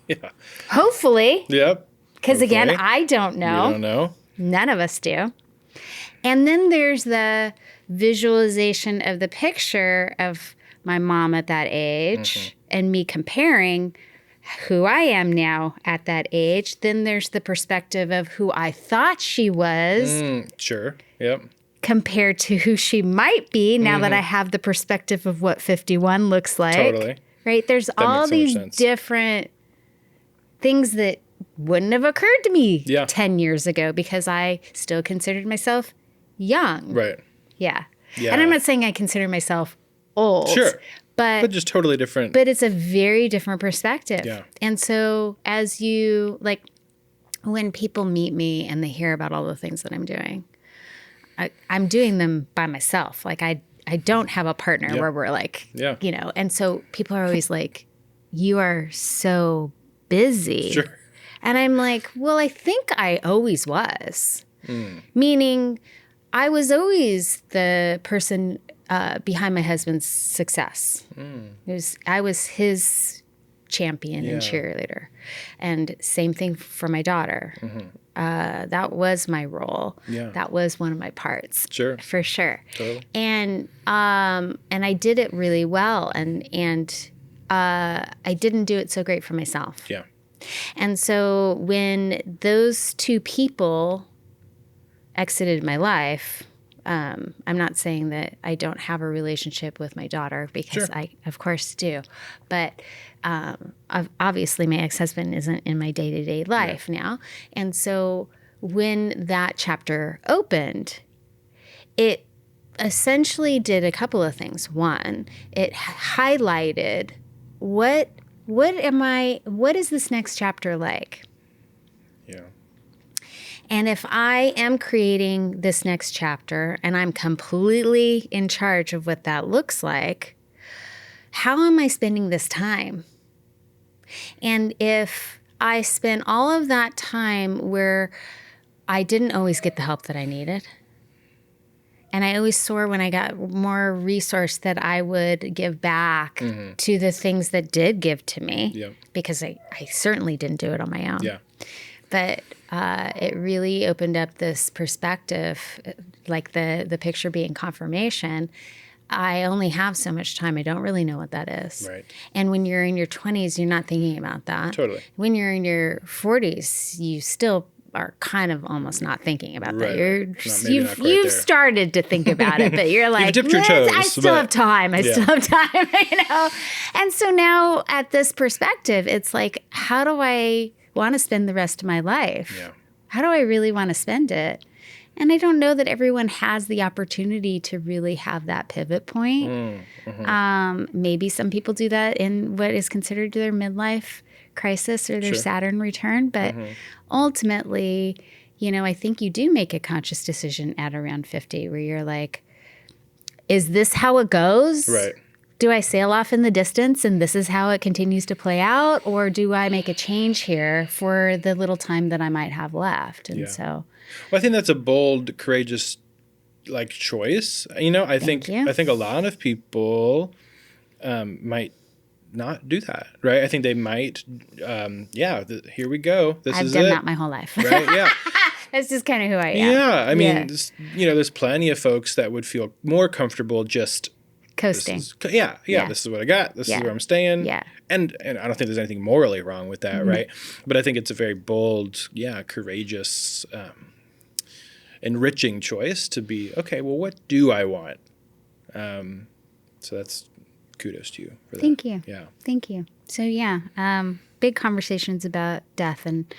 Yeah. Hopefully. Yep. Because again, I don't know. You don't know. None of us do. And then there's the visualization of the picture of my mom at that age and me comparing who I am now at that age. Then there's the perspective of who I thought she was. Sure. Yep. Compared to who she might be now that I have the perspective of what 51 looks like. Totally. Right? There's all these different things that wouldn't have occurred to me 10 years ago because I still considered myself young. Right. Yeah. And I'm not saying I consider myself old. Sure. But just totally different. But it's a very different perspective. Yeah. And so as when people meet me and they hear about all the things that I'm doing, I'm doing them by myself. Like I don't have a partner where we're like, and so people are always like, you are so busy. Sure. And I'm like, well, I think I always was. Meaning I was always the person behind my husband's success. I was his champion and cheerleader. And same thing for my daughter. That was my role. Yeah. That was one of my parts. Sure. For sure. Totally. And I did it really well. And I didn't do it so great for myself. Yeah. And so when those two people exited my life, I'm not saying that I don't have a relationship with my daughter because I, of course, do. But obviously my ex-husband isn't in my day-to-day life now. And so when that chapter opened, it essentially did a couple of things. One, it highlighted what is this next chapter like? Yeah. And if I am creating this next chapter and I'm completely in charge of what that looks like, how am I spending this time? And if I spent all of that time where I didn't always get the help that I needed, and I always swore when I got more resource that I would give back to the things that did give to me, because I certainly didn't do it on my own. Yeah. But it really opened up this perspective, like the picture being confirmation. I only have so much time. I don't really know what that is. Right. And when you're in your 20s, you're not thinking about that. Totally. When you're in your 40s, you still are kind of almost not thinking about that. You've started to think about it, but you're like, dipped your toes, I still have time. I still have time, And so now at this perspective, it's like, how do I want to spend the rest of my life? Yeah. How do I really want to spend it? And I don't know that everyone has the opportunity to really have that pivot point. Maybe some people do that in what is considered their midlife crisis or their Saturn return. But ultimately, I think you do make a conscious decision at around 50 where you're like, is this how it goes? Right. Do I sail off in the distance and this is how it continues to play out? Or do I make a change here for the little time that I might have left? And so... Well, I think that's a bold, courageous, choice. I think a lot of people might not do that, right? I think they might, here we go. I've done that my whole life. Right, yeah. That's just kind of who I am. Yeah, I mean, there's plenty of folks that would feel more comfortable just coasting. This is what I got. This is where I'm staying. Yeah. And I don't think there's anything morally wrong with that, right? But I think it's a very bold, courageous, enriching choice to be, okay, well, what do I want? So that's kudos to you for that. Thank you. Yeah. Thank you. So big conversations about death and,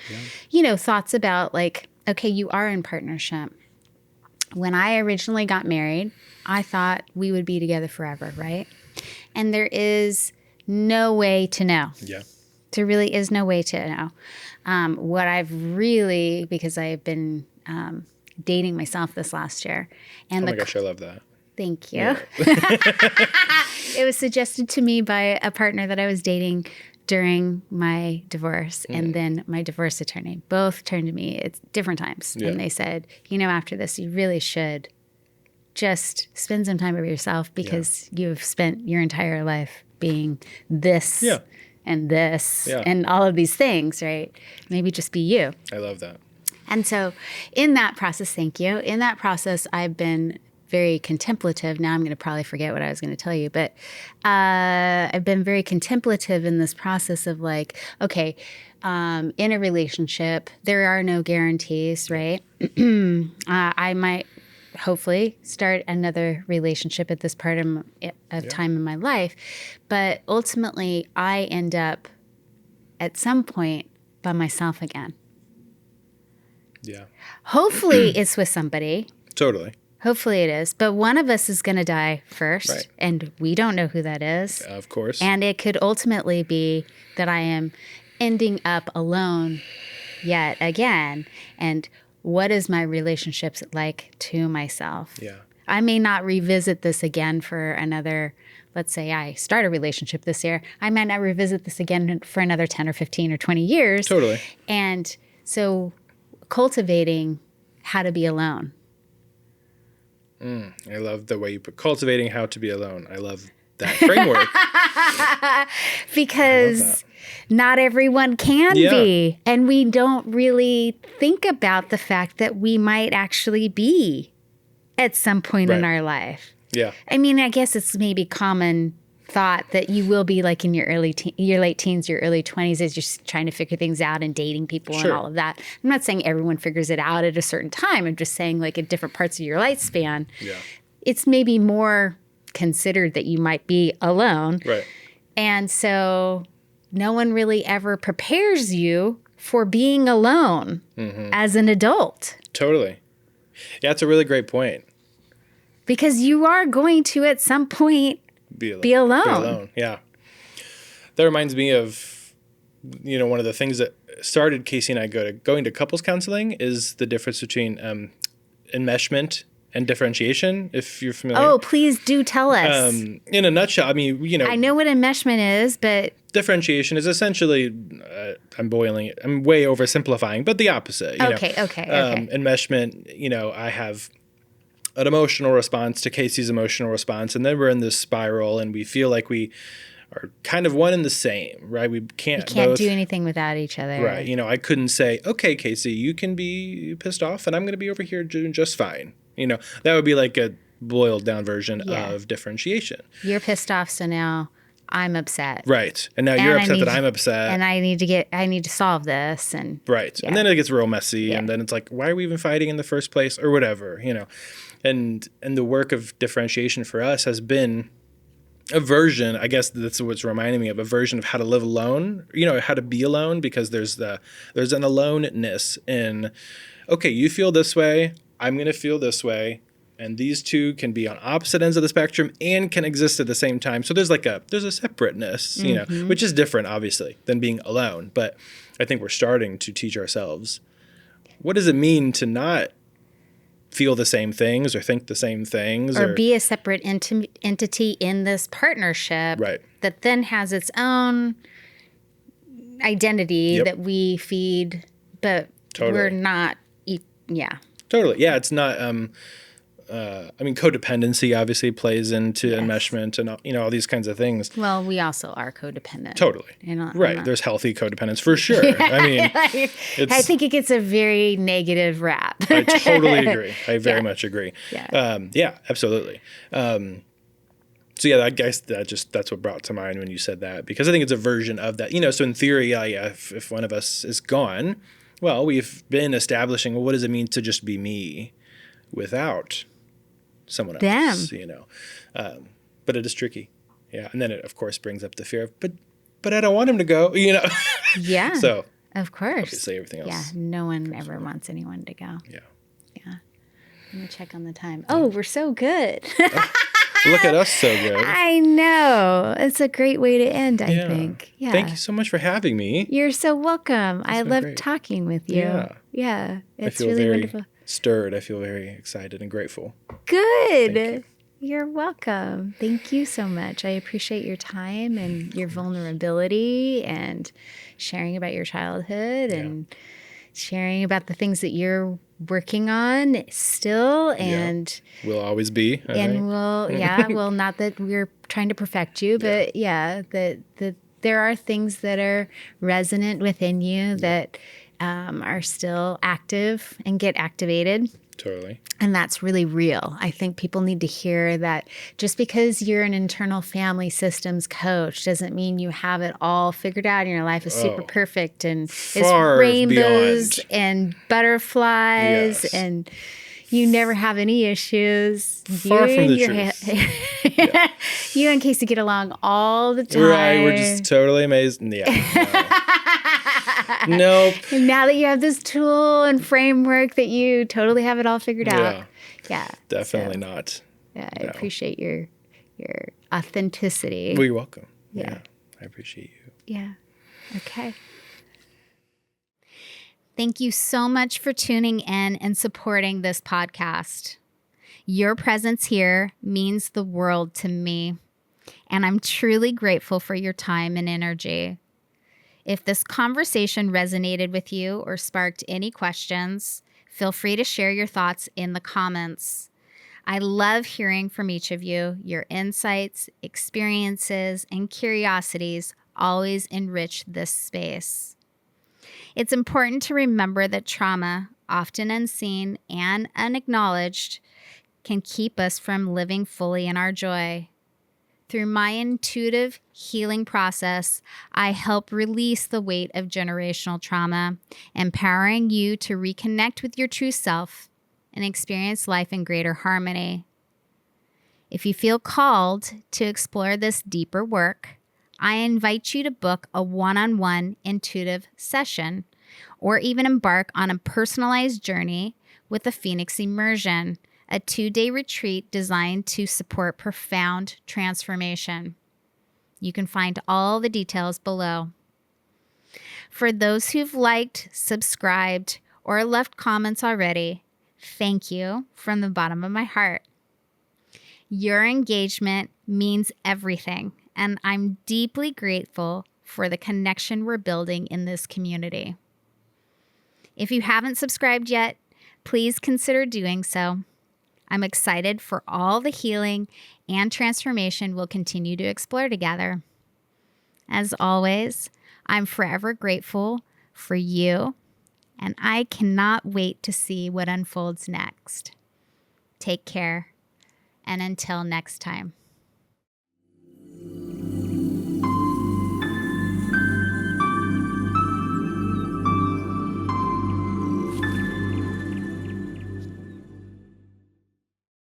thoughts about okay, you are in partnership. When I originally got married, I thought we would be together forever, right? And there is no way to know. Yeah. There really is no way to know. What I've really, because I've been dating myself this last year. And oh my gosh, I love that. Thank you. Yeah. It was suggested to me by a partner that I was dating during my divorce and then my divorce attorney. Both turned to me at different times. Yeah. And they said, after this, you really should just spend some time with yourself because you've spent your entire life being this and this and all of these things, right? Maybe just be you. I love that. And so in that process, thank you. In that process, I've been very contemplative. Now I'm going to probably forget what I was going to tell you, but I've been very contemplative in this process of okay, in a relationship, there are no guarantees, right? I might hopefully start another relationship at this part of time in my life, but ultimately I end up at some point by myself again. Yeah. Hopefully it's with somebody. Totally. Hopefully it is. But one of us is going to die first. Right. And we don't know who that is. Of course. And it could ultimately be that I am ending up alone yet again. And what is my relationships like to myself? Yeah. I may not revisit this again for another, let's say I start a relationship this year. I might not revisit this again for another 10 or 15 or 20 years. Totally. And so cultivating how to be alone. I love the way you put cultivating how to be alone. I love that framework. Because not everyone can be. And we don't really think about the fact that we might actually be at some point in our life. Yeah. I mean, I guess it's maybe common thought that you will be in your your late teens, your early 20s as you're trying to figure things out and dating people and all of that. I'm not saying everyone figures it out at a certain time. I'm just saying at different parts of your lifespan, it's maybe more considered that you might be alone. Right. And so no one really ever prepares you for being alone as an adult. Totally. Yeah, that's a really great point. Because you are going to at some point be alone. Be alone. Yeah. That reminds me of, one of the things that started Casey and I going to couples counseling is the difference between enmeshment and differentiation, if you're familiar. Oh, please do tell us. In a nutshell, I mean, I know what enmeshment is, but differentiation is essentially, I'm way oversimplifying, but the opposite. Okay. Enmeshment, I have an emotional response to Casey's emotional response, and then we're in this spiral, and we feel like we are kind of one and the same, right? We can't do anything without each other. Right. I couldn't say, okay, Casey, you can be pissed off, and I'm going to be over here doing just fine. That would be like a boiled down version of differentiation. You're pissed off, so now I'm upset. Right. And now you're upset that I'm upset. And I need to solve this. And right. Yeah. And then it gets real messy. Yeah. And then it's like, why are we even fighting in the first place or whatever, And the work of differentiation for us has been a version, I guess that's what's reminding me of, a version of how to live alone, how to be alone, because there's an aloneness in, okay, you feel this way, I'm going to feel this way, and these two can be on opposite ends of the spectrum and can exist at the same time. So there's a separateness, which is different, obviously, than being alone. But I think we're starting to teach ourselves, what does it mean to not feel the same things or think the same things? Or be a separate entity in this partnership that then has its own identity that we feed, but we're not, Totally. Yeah, it's not, codependency obviously plays into enmeshment and, all these kinds of things. Well, we also are codependent. Totally. Right. There's healthy codependence for sure. I think it gets a very negative rap. I totally agree. I very much agree. Yeah. Absolutely. So I guess that's what brought to mind when you said that, because I think it's a version of that, so in theory, if one of us is gone, well, we've been establishing, what does it mean to just be me without someone else, but it is tricky. Yeah. And then it, of course, brings up the fear of, but I don't want him to go, Yeah. So, of course. Obviously, everything else. Yeah. No one ever wants anyone to go. Yeah. Yeah. Let me check on the time. Oh, we're so good. Look at us, so good. I know. It's a great way to end, I think. Yeah. Thank you so much for having me. You're so welcome. I love talking with you. Yeah. It's really wonderful. Stirred. I feel very excited and grateful. Good. You're welcome. Thank you so much. I appreciate your time and your vulnerability and sharing about your childhood and sharing about the things that you're working on still, and will always be. Well, not that we're trying to perfect you, but that there are things that are resonant within you that are still active and get activated. Totally. And that's really real. I think people need to hear that just because you're an internal family systems coach doesn't mean you have it all figured out and your life is super perfect and it's rainbows and butterflies and you never have any issues. Far from the truth. You and Casey get along all the time. Right. We're just totally amazed. Nope. And now that you have this tool and framework that you totally have it all figured out. Yeah. Definitely not. Yeah, I appreciate your authenticity. Well, you're welcome. Yeah. I appreciate you. Yeah. Okay. Thank you so much for tuning in and supporting this podcast. Your presence here means the world to me, and I'm truly grateful for your time and energy. If this conversation resonated with you or sparked any questions, feel free to share your thoughts in the comments. I love hearing from each of you. Your insights, experiences, and curiosities always enrich this space. It's important to remember that trauma, often unseen and unacknowledged, can keep us from living fully in our joy. Through my intuitive healing process, I help release the weight of generational trauma, empowering you to reconnect with your true self and experience life in greater harmony. If you feel called to explore this deeper work, I invite you to book a one-on-one intuitive session or even embark on a personalized journey with a Phoenix immersion, a 2-day retreat designed to support profound transformation. You can find all the details below. For those who've liked, subscribed, or left comments already, thank you from the bottom of my heart. Your engagement means everything, and I'm deeply grateful for the connection we're building in this community. If you haven't subscribed yet, please consider doing so. I'm excited for all the healing and transformation we'll continue to explore together. As always, I'm forever grateful for you, and I cannot wait to see what unfolds next. Take care, and until next time.